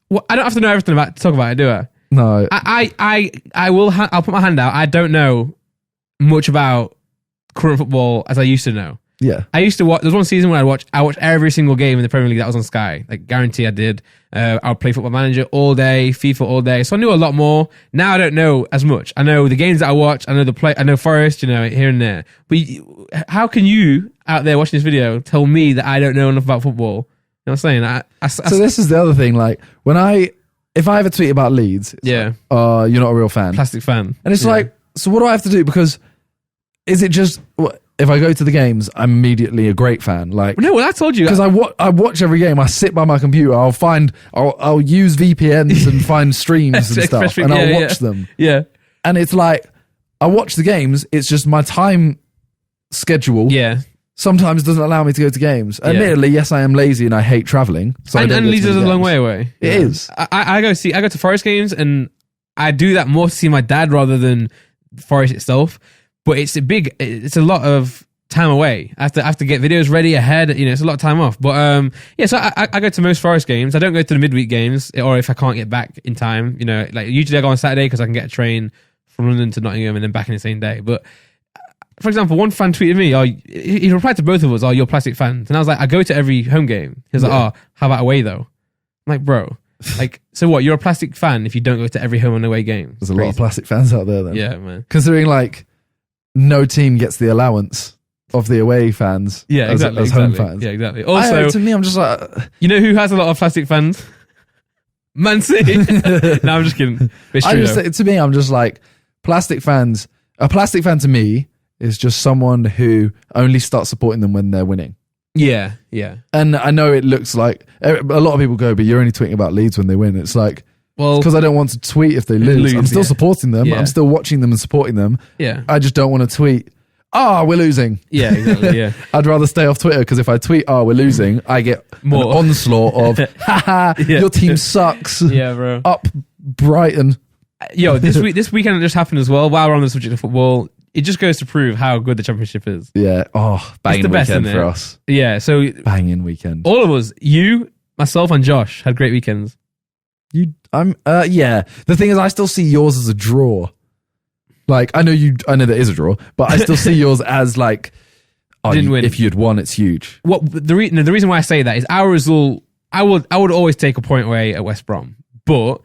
What? I don't have to know everything to talk about it, do I? No. I'll put my hand out. I don't know much about current football as I used to know. Yeah. I used to watch, there was one season where I watched every single game in the Premier League that was on Sky. Like, guarantee I did. I would play Football Manager all day, FIFA all day. So I knew a lot more. Now I don't know as much. I know the games that I watch. I know Forest, here and there. But how can you, out there watching this video, tell me that I don't know enough about football? You know what I'm saying? So this is the other thing. Like, if I ever tweet about Leeds, yeah, like, you're not a real fan. Plastic fan. And it's like, so what do I have to do? Because is it just, if I go to the games, I'm immediately a great fan? Like, no, well, I told you. Because I watch every game. I sit by my computer. I'll use VPNs and find streams and stuff, and I'll watch them. Yeah. And it's like, I watch the games. It's just my time schedule. Yeah. Sometimes doesn't allow me to go to games. Admittedly, yes, I am lazy and I hate traveling. So and Leeds is a long way away. It is. I go to Forest games, and I do that more to see my dad rather than Forest itself. But it's a lot of time away. I have to get videos ready ahead. It's a lot of time off. But so I go to most Forest games. I don't go to the midweek games, or if I can't get back in time. Like usually I go on Saturday because I can get a train from London to Nottingham and then back in the same day. But for example, one fan tweeted me, he replied to both of us, you're plastic fans. And I was like, I go to every home game. He was like, how about away though? I'm like, bro, like, so what? You're a plastic fan if you don't go to every home and away game? There's a lot of plastic fans out there then. Yeah, man. Considering like no team gets the allowance of the away fans as home fans. Yeah, exactly. Also, to me, I'm just like... You know who has a lot of plastic fans? Man City. No, I'm just kidding. To me, I'm just like, plastic fans... A plastic fan to me is just someone who only starts supporting them when they're winning. Yeah, yeah. And I know it looks like a lot of people go, but you're only tweeting about Leeds when they win. It's like, well, because I don't want to tweet if they lose. I'm still supporting them. I'm still watching them and supporting them. Yeah. I just don't want to tweet, we're losing. Yeah, exactly. Yeah. I'd rather stay off Twitter because if I tweet, we're losing, I get more an onslaught of, your team sucks. Yeah, bro. Up Brighton. Yo, this weekend it just happened as well. While we're on the subject of football, it just goes to prove how good the championship is. Yeah. Banging weekend for us. Yeah. So banging weekend. All of us, you, myself, and Josh had great weekends. Yeah. The thing is, I still see yours as a draw. Like, I know that is a draw, but I still see yours as like, didn't win. If you'd won, it's huge. What the reason why I say that is our result. I would always take a point away at West Brom, but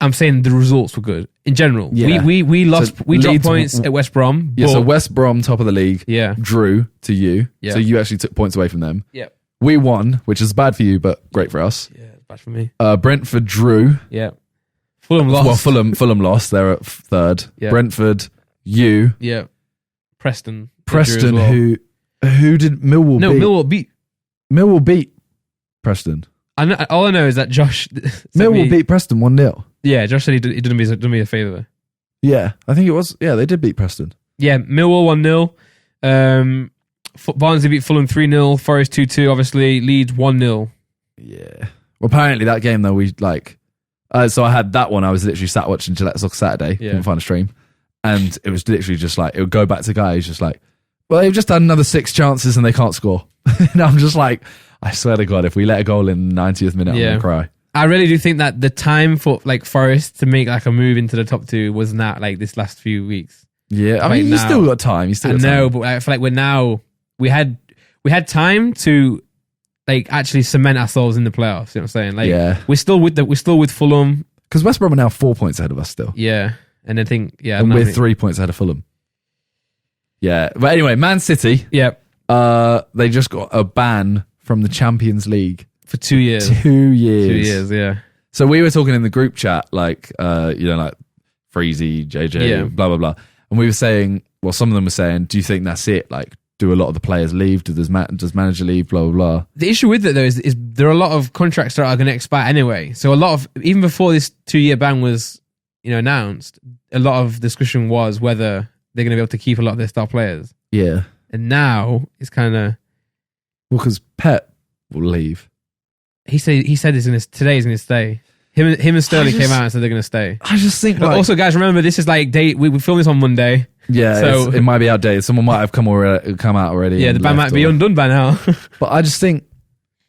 I'm saying the results were good in general. Yeah. We lost. So we dropped points at West Brom. Yeah. So West Brom, top of the league. Yeah. Drew to you. Yeah. So you actually took points away from them. Yeah. We won, which is bad for you, but great for us. Yeah, it's bad for me. Brentford drew. Yeah. Fulham lost. Well, Fulham lost. They're at third. Yeah. Brentford, you. Yeah. Preston, well. who did Millwall beat? No, Millwall beat. Millwall beat Preston. All I know is that Josh Millwall beat Preston 1-0. Yeah, Josh said he did me a favour. Yeah, I think it was. Yeah, they did beat Preston. Yeah, Millwall 1-0. Barnsley beat Fulham 3-0. Forest 2-2. Obviously, Leeds 1-0. Yeah. Well, apparently that game though, we like. So I had that one. I was literally sat watching Gillette Soccer Saturday. Yeah. Couldn't find a stream, and it was literally just like it would go back to guys just like, well, they've just had another 6 chances and they can't score. And I'm just like, I swear to God, if we let a goal in the 90th minute, I'm gonna cry. I really do think that the time for like Forest to make like a move into the top 2 was not like this last few weeks. Yeah, I mean, you still got time. You still got time. I know, but I feel like we had time to like actually cement ourselves in the playoffs. You know what I'm saying? Like, we're still with Fulham because West Brom are now 4 points ahead of us still. Yeah, and I think and we're 3 points ahead of Fulham. Yeah, but anyway, Man City. Yep. They just got a ban from the Champions League for 2 years. 2 years. 2 years. Yeah. So we were talking in the group chat, like like Freezy, JJ, blah blah blah, and we were saying, well, some of them were saying, do you think that's it? Like, do a lot of the players leave? Does manager leave? Blah blah blah. The issue with it though is there are a lot of contracts that are going to expire anyway. So a lot of even before this 2-year ban was announced, a lot of discussion was whether they're going to be able to keep a lot of their star players. Yeah. And now it's kind of because Pep will leave. He said today he's going to stay. Him and Sterling came out and said they're going to stay. I just think. But also, guys, remember this is like we filmed this on Monday. Yeah, so it might be outdated. Someone might have come out already. Yeah, the ban might be undone by now. But I just think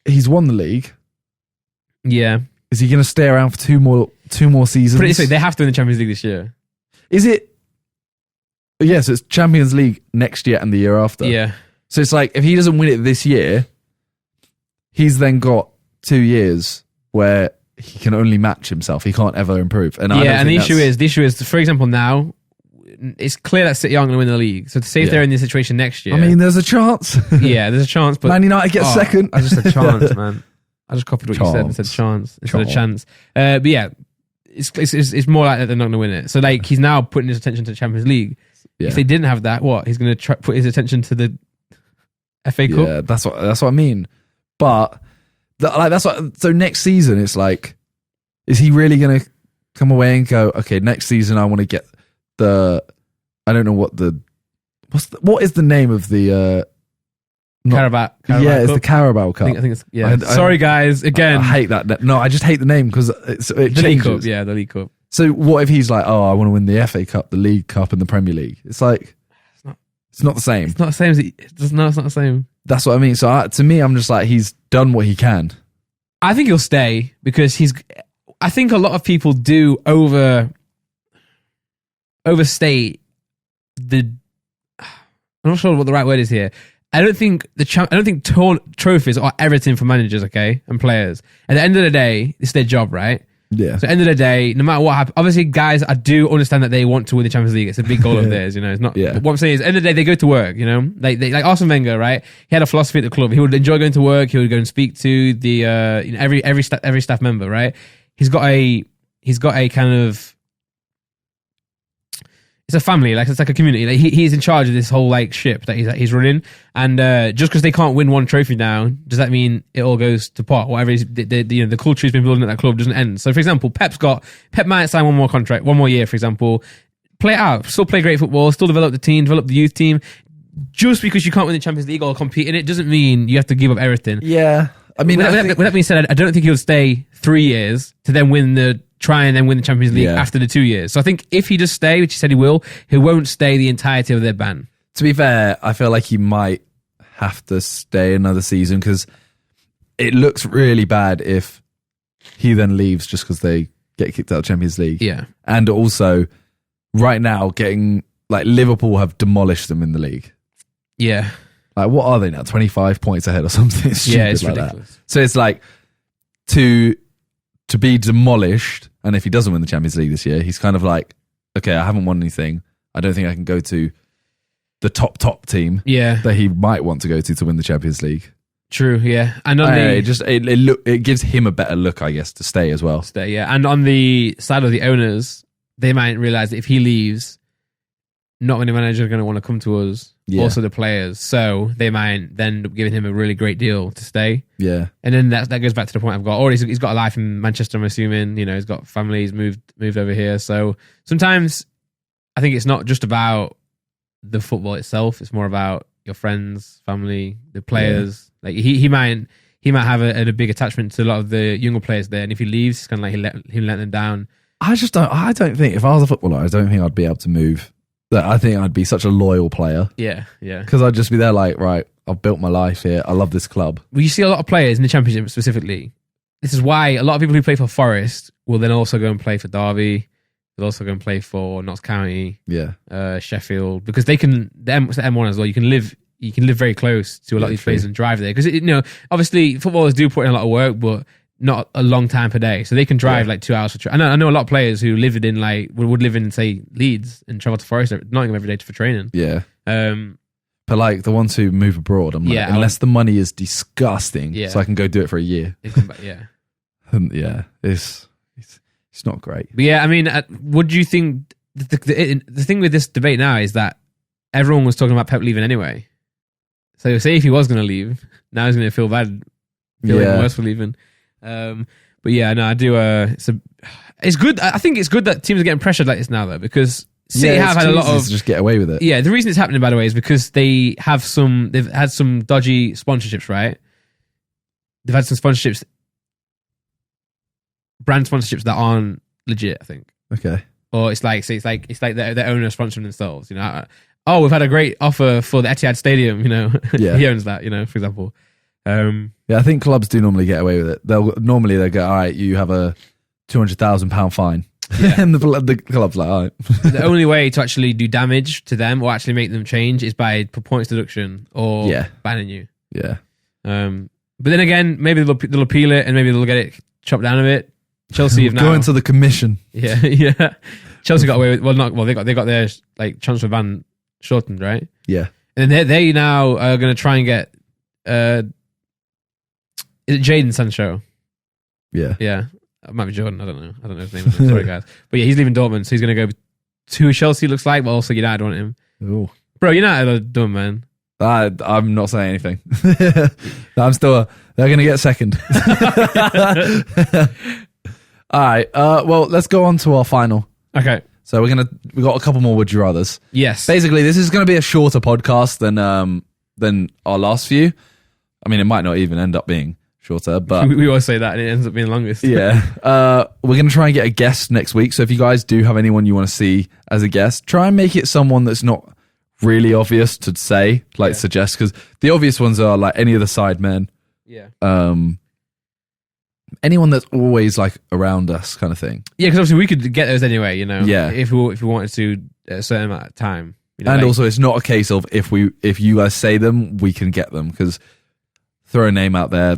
he's won the league. Yeah. Is he going to stay around for two more seasons? Pretty soon, they have to win the Champions League this year. Is it? Yeah, so it's Champions League next year and the year after. Yeah. So it's like if he doesn't win it this year, he's then got 2 years where he can only match himself. He can't ever improve. And the issue is, for example, now it's clear that City aren't going to win the league. So to say if they're in this situation next year, I mean, there's a chance. Yeah, there's a chance. But Man United get second. I just said chance, man. I just copied what you said and said chance instead of chance. But yeah, it's more like that they're not going to win it. So like he's now putting his attention to the Champions League. Yeah. If they didn't have that, he's going to put his attention to the FA Cup. Yeah, that's what I mean. But so next season, it's like, is he really going to come away and go, okay, next season I want to get I don't know what is the name of the Carabao yeah, it's Cup. the Carabao Cup. I think it's sorry guys, again. I hate that. No, I just hate the name because it changes. League Cup, yeah, the League Cup. So what if he's like, oh, I want to win the FA Cup, the League Cup, and the Premier League? It's like, it's not the same. It's not the same. It's not the same. That's what I mean. So to me, I'm just like, he's done what he can. I think he'll stay because I think a lot of people do overstate I'm not sure what the right word is here. I don't think trophies are everything for managers, okay, and players. At the end of the day, it's their job, right? Yeah. So at the end of the day, no matter what happens, obviously, guys, I do understand that they want to win the Champions League. It's a big goal of theirs, It's not. Yeah. What I'm saying is, at the end of the day, they go to work. Like Arsene Wenger, right? He had a philosophy at the club. He would enjoy going to work. He would go and speak to the every staff member, right? He's got a kind of. It's a family, like it's like a community. Like he's in charge of this whole like ship that he's running, and just because they can't win one trophy now, does that mean it all goes to pot? Whatever is the culture he's been building at that club doesn't end. So, for example, Pep might sign one more year, for example, play it out, still play great football, still develop the team, develop the youth team. Just because you can't win the Champions League or compete in it doesn't mean you have to give up everything. Yeah, I mean, with that being said, I don't think he'll stay 3 years to then try and then win the Champions League after the 2 years. So I think if he does stay, which he said he won't stay the entirety of their ban. To be fair, I feel like he might have to stay another season because it looks really bad if he then leaves just because they get kicked out of the Champions League. Yeah. And also, right now, Liverpool have demolished them in the league. Yeah. Like, what are they now? 25 points ahead or something stupid it's like ridiculous. That. So it's like, to be demolished, and if he doesn't win the Champions League this year, he's kind of like, okay, I haven't won anything. I don't think I can go to the top team that he might want to go to win the Champions League. True, yeah. And it gives him a better look, I guess, to stay as well. And on the side of the owners, they might realize that if he leaves, not many managers are going to want to come to us. Yeah. Also the players. So they might then end up giving him a really great deal to stay. Yeah. And then that goes back to the point I've got. Or he's got a life in Manchester, I'm assuming. He's got family, he's moved over here. So sometimes I think it's not just about the football itself. It's more about your friends, family, the players. Yeah. Like he might have a big attachment to a lot of the younger players there. And if he leaves, it's kind of like he'll let them down. I don't think if I was a footballer, I don't think I'd be able to move. I think I'd be such a loyal player. Yeah. Because I'd just be there like, right, I've built my life here. I love this club. Well, you see a lot of players in the Championship specifically. This is why a lot of people who play for Forest will then also go and play for Derby. They'll also go and play for Notts County. Yeah. Sheffield. Because they can, the M1 as well, you can live very close to a lot of these players and drive there. Because, obviously footballers do put in a lot of work, but not a long time per day. So they can drive like 2 hours for training. I know a lot of players who live in would live in, say, Leeds and travel to Forest, Nottingham every day for training. Yeah. But like the ones who move abroad, I'm like, unless the money is disgusting, so I can go do it for a year. And it's not great. But yeah, I mean, what do you think? The thing with this debate now is that everyone was talking about Pep leaving anyway. So say if he was going to leave, now he's going to feel bad, even worse for leaving. But yeah, no, I do. It's good. I think it's good that teams are getting pressured like this now, though, because City have had a lot of to just get away with it. Yeah, the reason it's happening, by the way, is because they've had some dodgy sponsorships, right? They've had some sponsorships, brand sponsorships that aren't legit, I think. Okay. Or it's like their owner sponsoring themselves. We've had a great offer for the Etihad Stadium. Yeah. He owns that. For example. I think clubs do normally get away with it. They'll go, all right, you have a £200,000 fine. Yeah. And the club's like, all right. The only way to actually do damage to them or actually make them change is by points deduction or banning you. Yeah. But then again, maybe they'll appeal it and maybe they'll get it chopped down a bit. Chelsea have now going to the commission. Yeah. Chelsea got away with they got their like transfer ban shortened, right? Yeah. And they now are going to try and get is it Jadon Sancho? Yeah. Yeah. It might be Jordan. I don't know his name. Sorry, guys. But yeah, he's leaving Dortmund, so he's going to go to Chelsea, looks like, but also United want him. Ooh. Bro, United are dumb, man. I'm not saying anything. They're going to get second. All right. Well, let's go on to our final. Okay. So we got a couple more would you rathers. Yes. Basically, this is going to be a shorter podcast than our last few. I mean, it might not even end up being shorter, but we always say that and it ends up being the longest. Yeah. We're going to try and get a guest next week. So if you guys do have anyone you want to see as a guest, try and make it someone that's not really obvious to say, suggest, because the obvious ones are like any of the side men. Yeah. Anyone that's always like around us kind of thing. Yeah, because obviously we could get those anyway, Yeah. If we wanted to at a certain amount of time. And also it's not a case of if you guys say them, we can get them, because throw a name out there,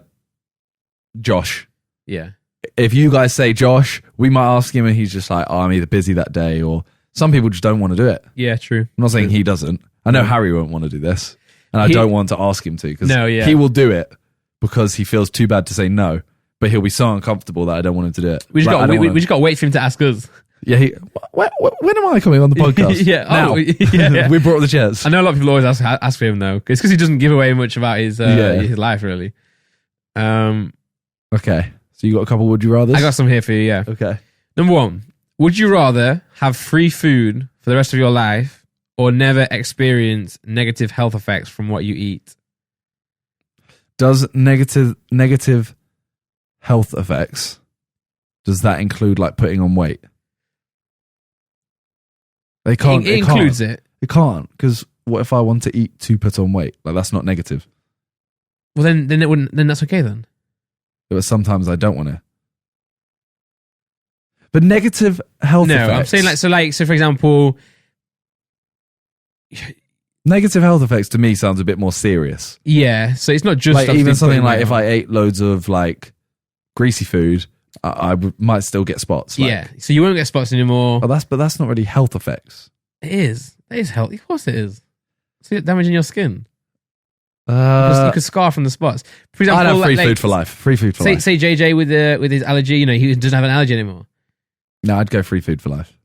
Josh. Yeah. If you guys say Josh, we might ask him and he's just like, I'm either busy that day, or some people just don't want to do it. Yeah, true. I'm not saying he doesn't. I know Harry won't want to do this, and I don't want to ask him to, because he will do it because he feels too bad to say no, but he'll be so uncomfortable that I don't want him to do it. We just got to wait for him to ask us. Yeah, when am I coming on the podcast? Now. Yeah. We brought up the chairs. I know a lot of people always ask for him though. It's because he doesn't give away much about his life, really. Okay, so you got a couple would you rathers? I got some here for you, yeah. Okay. Number 1, would you rather have free food for the rest of your life or never experience negative health effects from what you eat? Does negative health effects, does that include like putting on weight? They can't. It includes it. It can't, because what if I want to eat to put on weight? Like, that's not negative. Well, then it wouldn't. Then that's okay then. But sometimes I don't want to. But negative health effects. No, I'm saying so for example, negative health effects to me sounds a bit more serious. Yeah, so it's not just like even something like if I ate loads of like greasy food, I might still get spots. Like, yeah, so you won't get spots anymore. But that's not really health effects. It is. It is health. Of course it is. See it damaging your skin. You could scar from the spots. For example, I'd have free food for life. Free food for life. Say JJ with his allergy, he doesn't have an allergy anymore. No, I'd go free food for life.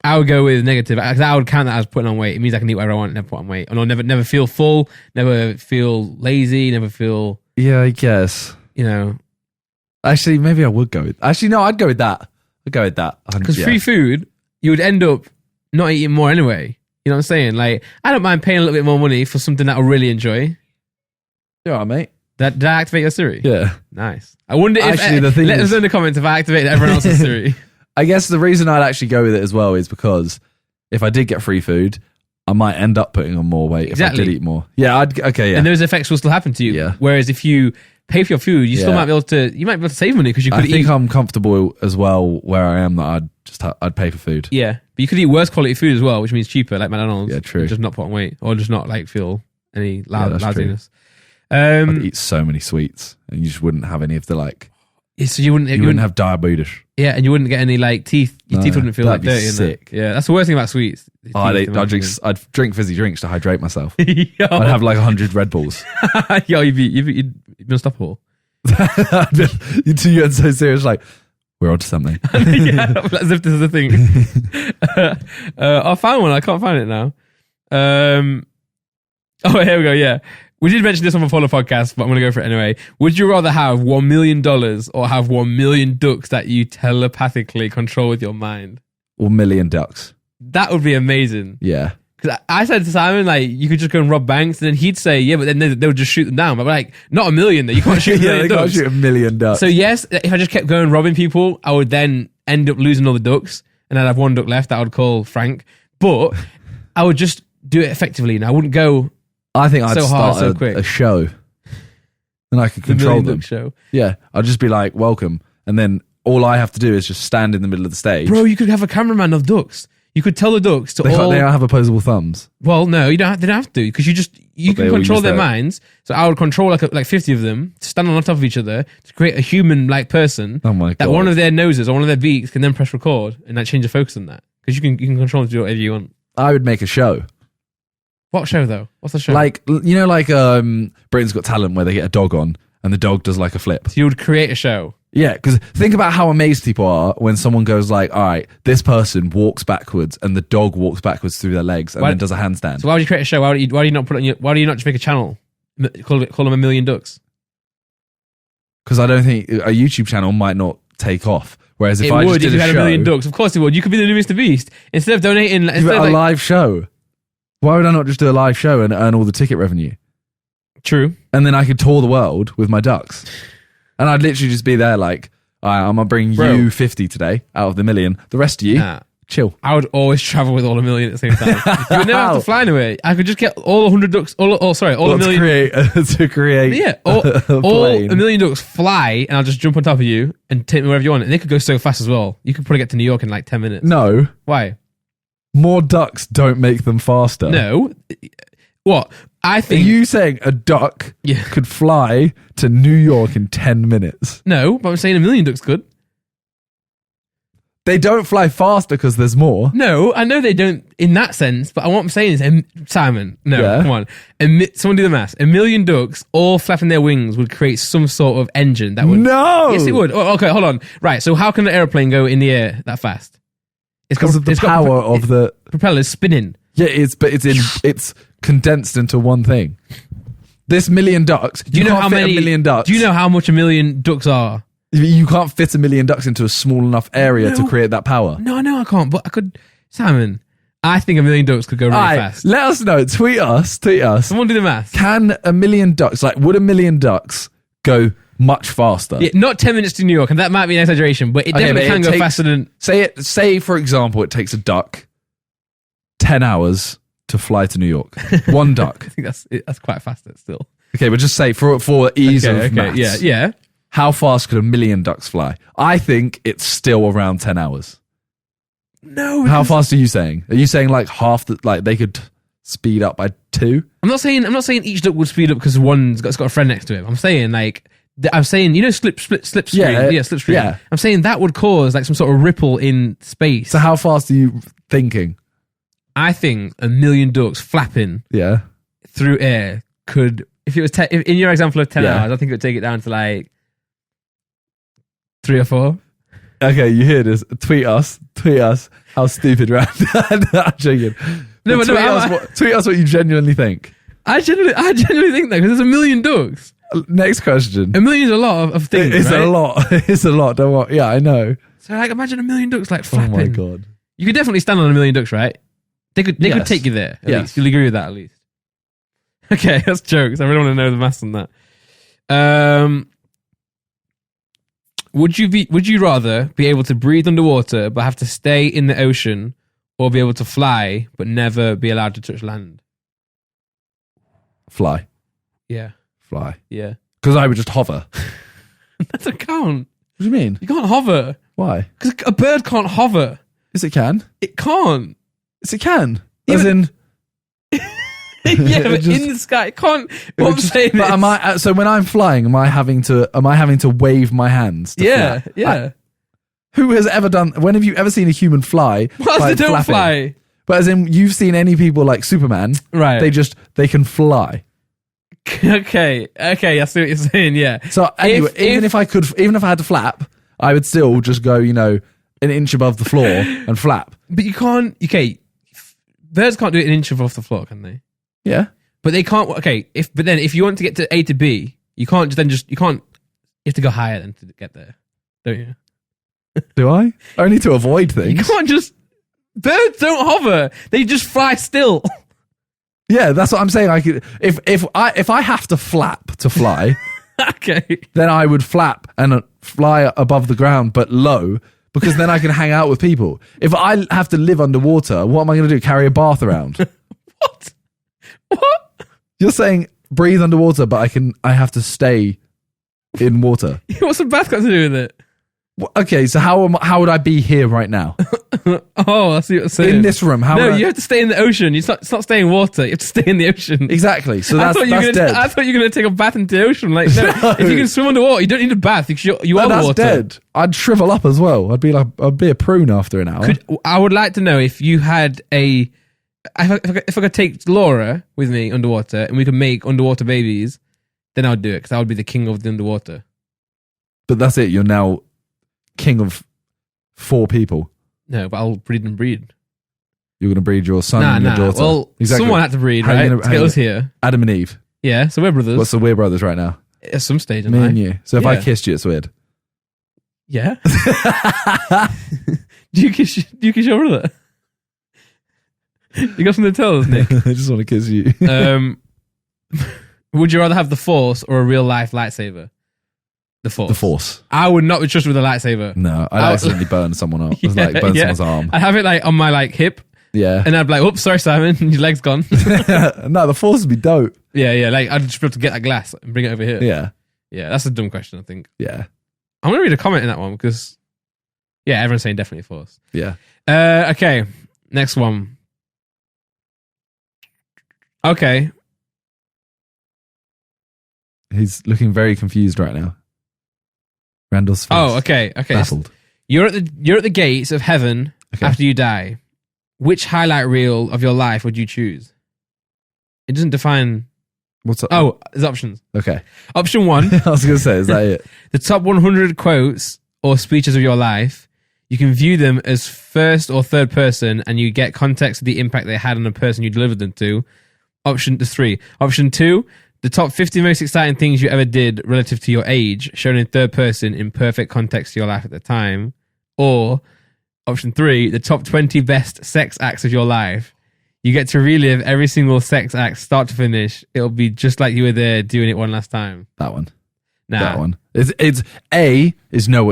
I would go with negative. 'Cause I would count that as putting on weight. It means I can eat whatever I want and never put on weight. And I'll never feel full, never feel lazy, never feel... Yeah, I guess. You know... Actually, maybe I would go with... Actually, no, I'd go with that. Because free food, you would end up not eating more anyway. You know what I'm saying? Like, I don't mind paying a little bit more money for something that I really enjoy. You all right, mate? Did I activate your Siri? Yeah. Nice. I wonder if... Actually, the thing let is, us know in the comments if I activated everyone else's Siri. I guess the reason I'd actually go with it as well is because if I did get free food, I might end up putting on more weight if I did eat more. Yeah, yeah. And those effects will still happen to you. Yeah. Whereas if you pay for your food, you still might be able to save money because you could eat... I think I'm comfortable as well where I am that I'd pay for food. Yeah. But you could eat worse quality food as well, which means cheaper, like McDonald's. Yeah, true. Just not put on weight or just not like feel any lousiness. I'd eat so many sweets and you just wouldn't have any of the like... So you wouldn't have diabetes. Yeah, and you wouldn't get any like teeth. Your teeth wouldn't feel like dirty. Sick. Yeah, that's the worst thing about sweets. I'd drink fizzy drinks to hydrate myself. Yo. I'd have like 100 Red Bulls. Yo, you'd be unstoppable. You get so serious, like we're onto something. Yeah, as if this is a thing. I found one. I can't find it now. Oh, here we go. Yeah. We did mention this on the Follow podcast, but I'm going to go for it anyway. Would you rather have $1 million or have 1 million ducks that you telepathically control with your mind? 1 million ducks. That would be amazing. Yeah. Because I said to Simon, like, you could just go and rob banks, and then he'd say, yeah, but then they would just shoot them down. But we're like, not 1 million, though. You can't shoot 1 million ducks. Can't shoot 1 million ducks. So yes, if I just kept going robbing people, I would then end up losing all the ducks, and I'd have 1 duck left that I would call Frank. But I would just do it effectively, and I wouldn't go... I think I'd start a show. And I could control them. Show. Yeah. I'd just be like, welcome. And then all I have to do is just stand in the middle of the stage. Bro, you could have a cameraman of ducks. You could tell the ducks to they don't have opposable thumbs. Well, no, they don't have to, because you can control their minds. So I would control like 50 of them to stand on top of each other to create a human-like person. Oh my God. That one of their noses or one of their beaks can then press record and like change the focus on that. Because you can control them to do whatever you want. I would make a show. What show though? What's the show? Like, you know, like Britain's Got Talent where they get a dog on and the dog does like a flip. So you would create a show. Yeah, because think about how amazed people are when someone goes like, all right, this person walks backwards and the dog walks backwards through their legs and then does a handstand. So why would you create a show? Why do you not put it on why do you not just make a channel? Call them 1 million ducks? Because I don't think a YouTube channel might not take off. Whereas if it I would, just did if you had a show, 1 million ducks, of course it would. You could be the new Mr. Beast. Instead of donating... a live show. Why would I not just do a live show and earn all the ticket revenue? True. And then I could tour the world with my ducks. And I'd literally just be there like, all right, I'm going to bring you 50 today out of the million. The rest of you, chill. I would always travel with all 1 million at the same time. You would never have to fly anywhere. I could just get all 100 ducks, all 1 million. To create yeah, all 1 million ducks fly and I'll just jump on top of you and take me wherever you want. And they could go so fast as well. You could probably get to New York in like 10 minutes. No. Why? More ducks don't make them faster. No. What? I think... Are you saying a duck could fly to New York in 10 minutes? No, but I'm saying 1 million ducks could. They don't fly faster because there's more. No, I know they don't in that sense, but what I'm saying is, Simon, come on. Someone do the maths. 1 million ducks all flapping their wings would create some sort of engine that would... No! Yes, it would. Oh, okay, hold on. Right, so how can an aeroplane go in the air that fast? Because of the power of the propellers spinning. Yeah, it's condensed into one thing. This million ducks. Do you know how many 1 million ducks? Do you know how much 1 million ducks are? You can't fit 1 million ducks into a small enough area to create that power. No, I can't. But I could, Simon. I think 1 million ducks could go really fast. Let us know. Tweet us. Someone do the math. Can 1 million ducks? Like, would 1 million ducks go much faster? Yeah, not 10 minutes to New York, and that might be an exaggeration, but it definitely can go faster than... Say, for example, it takes a duck 10 hours to fly to New York. One duck. I think that's quite fast still. Okay, but just say, for ease of maths. Yeah. How fast could 1 million ducks fly? I think it's still around 10 hours. No. How fast are you saying? Are you saying like half like they could speed up by 2? I'm not saying each duck would speed up because one's got a friend next to him. I'm saying you know slipstream. Yeah, slipstream. Yeah. I'm saying that would cause like some sort of ripple in space. So how fast are you thinking? I think 1 million ducks flapping through air could, if it was if in your example of 10 hours, I think it would take it down to like 3 or 4. Okay, you hear this? Tweet us how stupid Rand. I'm joking. Tweet us what you genuinely think. I genuinely think that because there's a million ducks. Next question. A million is a lot of things. It's right? a lot. It's a lot. Don't worry. Yeah, I know. So like, imagine a million ducks like flapping. Oh my god. You could definitely stand on a million ducks, right? They could take you there. At least. You'll agree with that at least. Okay, that's jokes. I really want to know the maths on that. Would you rather be able to breathe underwater but have to stay in the ocean, or be able to fly but never be allowed to touch land? Fly. Yeah. Fly. Yeah. Because I would just hover. That doesn't count. What do you mean? You can't hover. Why? Because a bird can't hover. Yes, it can. It can't. Yes, it can. Yeah, As in... yeah, but in the sky, it can't. What I'm saying but is... am I? So when I'm flying, am I having to wave my hands? To yeah, flap? yeah. Who has ever done? When have you ever seen a human fly? Well, they don't fly. But as in, you've seen any people like Superman? Right. They can fly. Okay, I see what you're saying. Yeah. So anyway, even if I had to flap, I would still just go, an inch above the floor and flap. But you can't. Okay, birds can't do it an inch above the floor, can they? Yeah. But they can't. Okay, if you want to get to A to B, you can't you can't. You have to go higher than to get there, don't you? Do I? Only to avoid things. You can't just. Birds don't hover; they just fly still. Yeah, that's what I'm saying. I could if I have to flap to fly, okay, then I would flap and fly above the ground, but low, because then I can hang out with people. If I have to live underwater, what am I going to do? Carry a bath around? What? What? You're saying breathe underwater, but I have to stay in water. What's a bath got to do with it? Okay, so how would I be here right now? Oh, I see what you're saying. In this room, you have to stay in the ocean. It's not stay in water. You have to stay in the ocean. Exactly. So that's dead. I thought you were going to take a bath into the ocean. Like, no, if you can swim underwater, you don't need a bath because you are that's water. Dead. I'd shrivel up as well. I'd be a prune after an hour. I would like to know if you had if I could take Laura with me underwater and we could make underwater babies, then I would do it because I would be the king of the underwater. But that's it. You're now king of 4 people. No, but I'll breed and breed. You're going to breed your son and your daughter. Well, exactly. Someone had to breed, right? To get us here. Adam and Eve. Yeah, so we're brothers. So we're brothers right now. At some stage, me and you. So if I kissed you, it's weird. Yeah. Do you kiss your brother? You got something to tell us, Nick? I just want to kiss you. Would you rather have the Force or a real life lightsaber? The Force. The Force. I would not be trusted with a lightsaber. No, I'd accidentally burn someone up. Burn someone's arm. I'd have it like on my hip. Yeah. And I'd be like, oops, sorry, Simon, your leg's gone. No, the Force would be dope. Yeah, like I'd just be able to get that glass and bring it over here. Yeah. Yeah, that's a dumb question, I think. Yeah. I'm going to read a comment in that one because, yeah, everyone's saying definitely Force. Yeah. Okay, next one. Okay. He's looking very confused right now. Randall's face. Oh, okay. Baffled. You're at the gates of heaven after you die. Which highlight reel of your life would you choose? It doesn't define. What's up? Oh, there's options. Okay. Option 1. I was going to say, is that it? The top 100 quotes or speeches of your life. You can view them as first or third person, and you get context of the impact they had on the person you delivered them to. Option 3. Option 2. The top 50 most exciting things you ever did relative to your age, shown in third person in perfect context to your life at the time. Or option 3, the top 20 best sex acts of your life. You get to relive every single sex act, start to finish. It'll be just like you were there doing it one last time. That one. Nah. That one. It's A is no.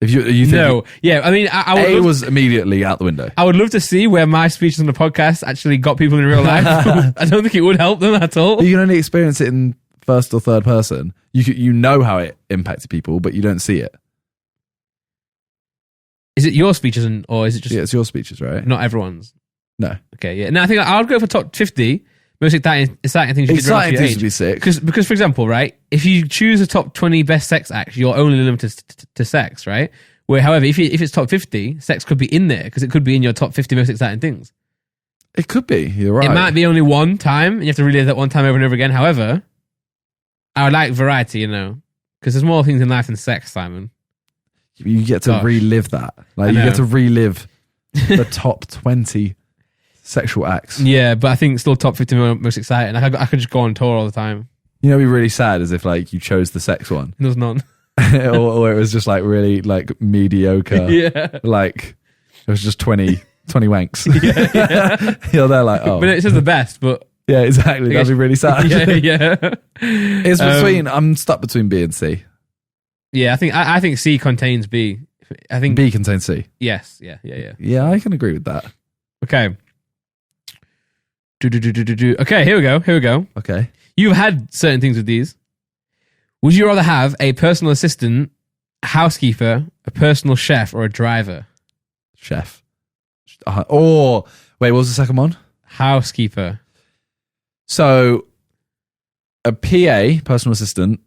If you think no, yeah, I mean, I was immediately out the window. I would love to see where my speeches on the podcast actually got people in real life. I don't think it would help them at all. But you can only experience it in first or third person. You know how it impacted people, but you don't see it. Is it your speeches or is it just? Yeah, it's your speeches, right? Not everyone's. No. Okay, yeah. No, I think I would go for top 50 most exciting things you did. Exciting things would be sick. Because, for example, right, if you choose the top 20 best sex acts, you're only limited to sex, right? Where, however, if it's top 50, sex could be in there because it could be in your top 50 most exciting things. It could be. You're right. It might be only one time, and you have to relive that one time over and over again. However, I would like variety, because there's more things in life than sex, Simon. You get to relive that. Like, you get to relive the top 20 sexual acts. Yeah, but I think still top 50 most exciting. I could just go on tour all the time. You know, it'd be really sad as if like you chose the sex one. There's none. or it was just like really like mediocre. Yeah. Like it was just 20 wanks. Yeah. You're there like, oh. But it says the best, but. Yeah, exactly. That'd be really sad. Yeah. It's between, I'm stuck between B and C. Yeah, I think C contains B. I think B contains C. Yes. Yeah. Yeah, I can agree with that. Okay. Okay, here we go. Okay. You've had certain things with these. Would you rather have a personal assistant, a housekeeper, a personal chef, or a driver? Chef. Or, wait, what was the second one? Housekeeper. So, a PA, personal assistant,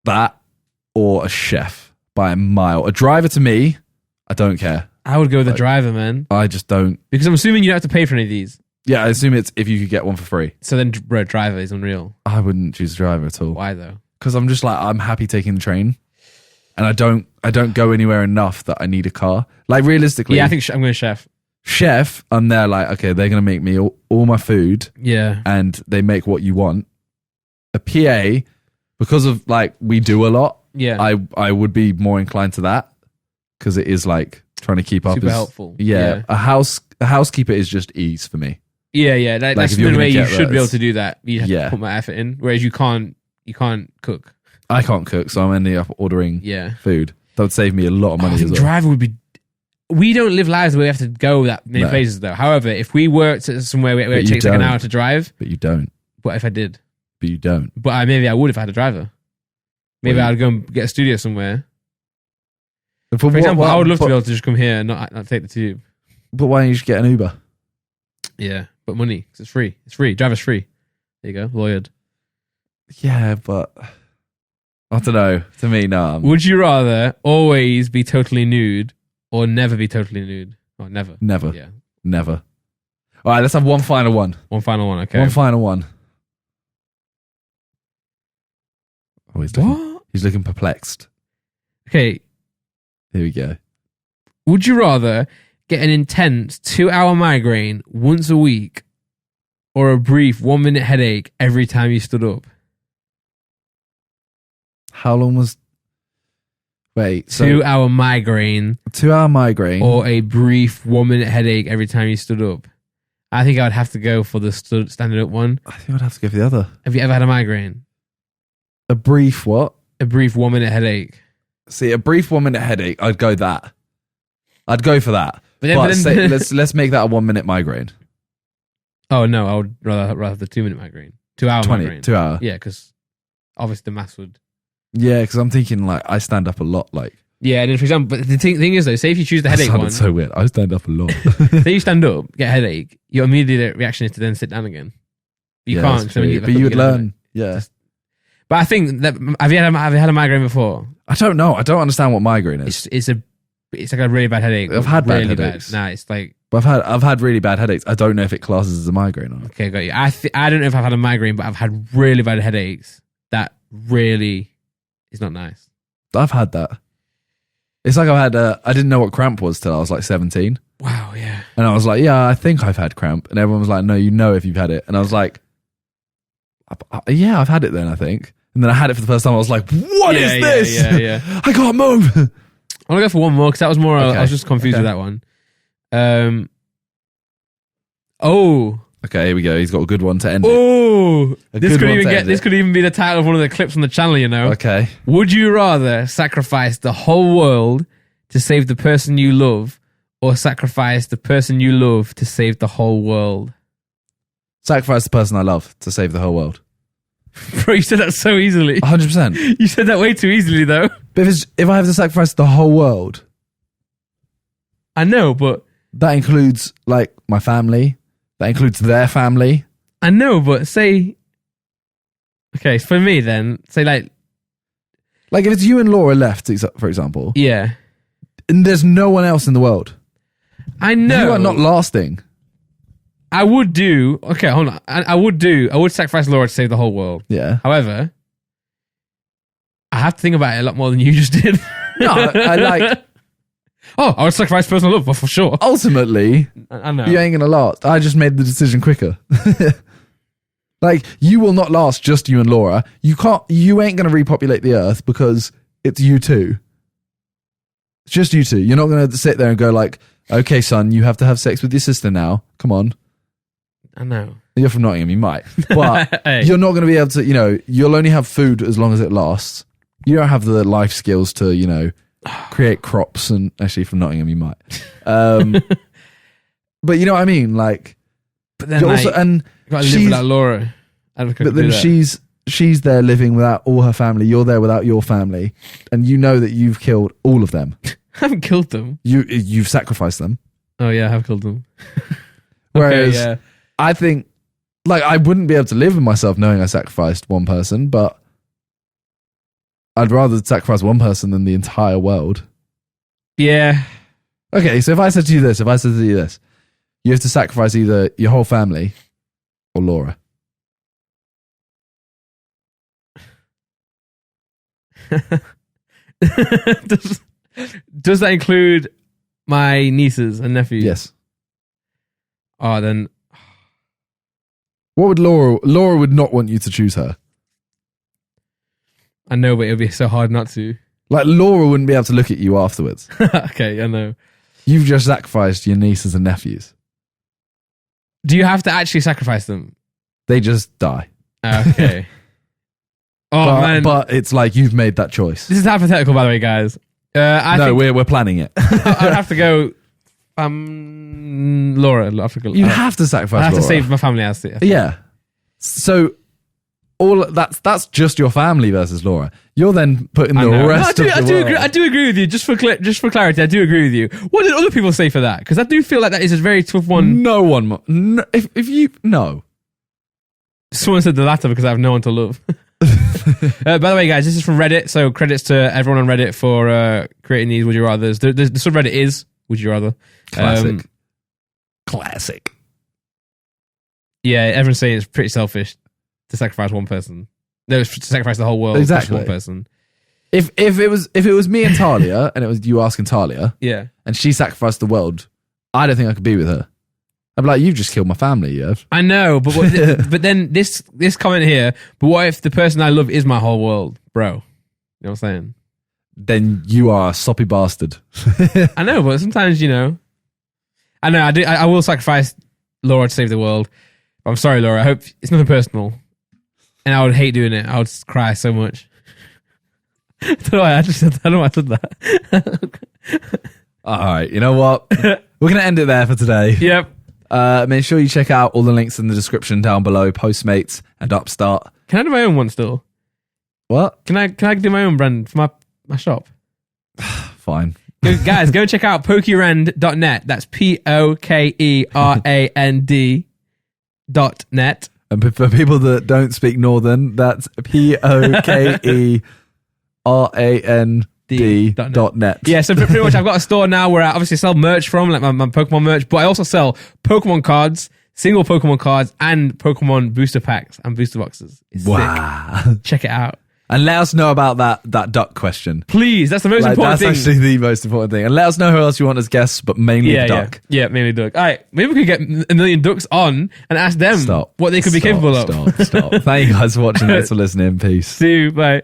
that, or a chef by a mile. A driver to me, I don't care. I would go with the driver, man. I just don't. Because I'm assuming you don't have to pay for any of these. Yeah, I assume it's if you could get one for free. So then, bro, driver is unreal. I wouldn't choose a driver at all. Why though? Because I'm just like, I'm happy taking the train, and I don't go anywhere enough that I need a car. Like realistically, yeah, I think I'm going chef. Chef, I'm there like, okay, they're gonna make me all my food, yeah, and they make what you want. A PA, because of like we do a lot. Yeah, I would be more inclined to that because it is like trying to keep up. Super helpful. Yeah, a housekeeper is just ease for me. Yeah. That's the way you should be able to do that. You have to put my effort in, whereas you can't cook. I can't cook, so I'm ending up ordering food. That would save me a lot of money I think as well. driver would be. We don't live lives where we have to go that many places though. However, if we worked at somewhere where it takes like an hour to drive, but you don't. What if I did? But you don't. But maybe I would if I had a driver. Maybe I'd go and get a studio somewhere. For example, I would love to be able to just come here and not take the tube. But why don't you just get an Uber? Yeah, but money, because it's free. It's free. Driver's free. There you go, lawyered. Yeah, but I don't know. To me, no. Would you rather always be totally nude or never be totally nude? Or never? Never. Yeah. Never. All right, let's have one final one. One final one, okay. One final one. Oh, he's looking perplexed. Okay. Here we go. Would you rather get an intense 2-hour migraine once a week or a brief 1-minute headache every time you stood up? How long was... Wait. 2-hour migraine. 2-hour migraine. Or a brief 1-minute headache every time you stood up. I think I would have to go for the standing up one. I think I'd have to go for the other. Have you ever had a migraine? A brief what? A brief 1-minute headache. See, a brief 1-minute headache, I'd go that. I'd go for that. But let's make that a 1-minute migraine. Oh no, I would rather have the 2-minute migraine. 2-hour migraine. 2 hour. Yeah, because obviously the maths would. Yeah, because I'm thinking like I stand up a lot. Like yeah, and then for example, but the thing is though, say if you choose the headache one, so weird. I stand up a lot. Say you stand up, get a headache, your immediate reaction is to then sit down again. You can't. So but you would learn. Yeah. But I think that have you had a migraine before? I don't know. I don't understand what migraine is. It's like a really bad headache. I've had bad headaches. Nah, it's like. But I've had really bad headaches. I don't know if it classes as a migraine or not. Okay, got you. I don't know if I've had a migraine, but I've had really bad headaches. That really is not nice. I've had that. It's like I didn't know what cramp was till I was like 17. Wow, yeah. And I was like, yeah, I think I've had cramp. And everyone was like, no, you know if you've had it. And I was like, yeah, I've had it then, I think. And then I had it for the first time. I was like, what is this? Yeah. I can't move. I want to go for one more because that was more. Okay. I was just confused with that one. Okay, here we go. He's got a good one to end. This could even be the title of one of the clips on the channel. You know. Okay. Would you rather sacrifice the whole world to save the person you love, or sacrifice the person you love to save the whole world? Sacrifice the person I love to save the whole world. Bro, you said that so easily. 100%. You said that way too easily, though. But if I have to sacrifice the whole world, I know, but that includes like my family. That includes their family. I know, but say, okay, for me then, say like if it's you and Laura left, for example. Yeah. And there's no one else in the world. I know. You are not lasting. I would do, okay, hold on. I would sacrifice Laura to save the whole world. Yeah. However, I have to think about it a lot more than you just did. No, I like. Oh, I would sacrifice personal love, but for sure. Ultimately, I know. you ain't gonna last. I just made the decision quicker. Like, you will not last, just you and Laura. You ain't gonna repopulate the earth because it's you two. It's just you two. You're not gonna sit there and go like, okay, son, you have to have sex with your sister now. Come on. I know. You're from Nottingham, you might. But Hey. you're not gonna be able to, you'll only have food as long as it lasts. You don't have the life skills to, create crops, and actually from Nottingham you might. But you know what I mean? Like, But then, also, and you gotta live without Laura. but then she's there living without all her family. You're there without your family, and you know that you've killed all of them. I haven't killed them. You've sacrificed them. Oh yeah, I have killed them. Whereas okay, yeah. I think, like, I wouldn't be able to live with myself knowing I sacrificed one person, but I'd rather sacrifice one person than the entire world. Yeah. Okay, so if I said to you this, you have to sacrifice either your whole family or Laura. Does that include my nieces and nephews? Yes. Oh, then What would Laura would not want you to choose her. I know, but it would be so hard not to. Like, Laura wouldn't be able to look at you afterwards. Okay, I know. You've just sacrificed your nieces and nephews. Do you have to actually sacrifice them? They just die. Okay. Oh, man. But it's like you've made that choice. This is hypothetical, by the way, guys. I think we're planning it. I'd have to go. Laura. I'd have to go. You have to sacrifice. I have Laura. to save my family. I have to. Yeah. So that's just your family versus Laura. You're then putting the rest of the world. I do agree with you. Just for clarity, I do agree with you. What did other people say for that? Because I do feel like that is a very tough one. No one. No, if you no. Someone said the latter because I have no one to love. By the way, guys, this is from Reddit, so credits to everyone on Reddit for creating these Would You Rathers. The subreddit is Would You Rather. Classic. Yeah, everyone's saying it's pretty selfish to sacrifice one person. No, to sacrifice the whole world Exactly. for one person. If it was me and Talia, and it was you asking Talia, Yeah. and she sacrificed the world, I don't think I could be with her. I'd be like, you've just killed my family, you have. I know, but but then this comment here, but what if the person I love is my whole world, bro? You know what I'm saying? Then you are a soppy bastard. I know, but sometimes, I know, I will sacrifice Laura to save the world. I'm sorry, Laura. I hope it's nothing personal. And I would hate doing it. I would cry so much. I don't know why I said that. All right, you know what? We're going to end it there for today. Yep. Make sure you check out all the links in the description down below, Postmates and Upstart. Can I do my own one still? What? Can I do my own brand for my shop? Fine. Guys, go check out pokerand.net. That's POKERAND.net. And for people that don't speak Northern, that's POKERAND.net. Yeah, so pretty much I've got a store now where I obviously sell merch from, like my Pokemon merch, but I also sell Pokemon cards, single Pokemon cards, and Pokemon booster packs and booster boxes. It's Wow. sick. Check it out. And let us know about that duck question. Please, that's the most important thing. That's actually the most important thing. And let us know who else you want as guests, but mainly duck. Yeah, mainly duck. All right, maybe we could get a million ducks on and ask them what they could be capable of. Stop. Thank you guys for watching. Thanks for listening. Peace. See you. Bye.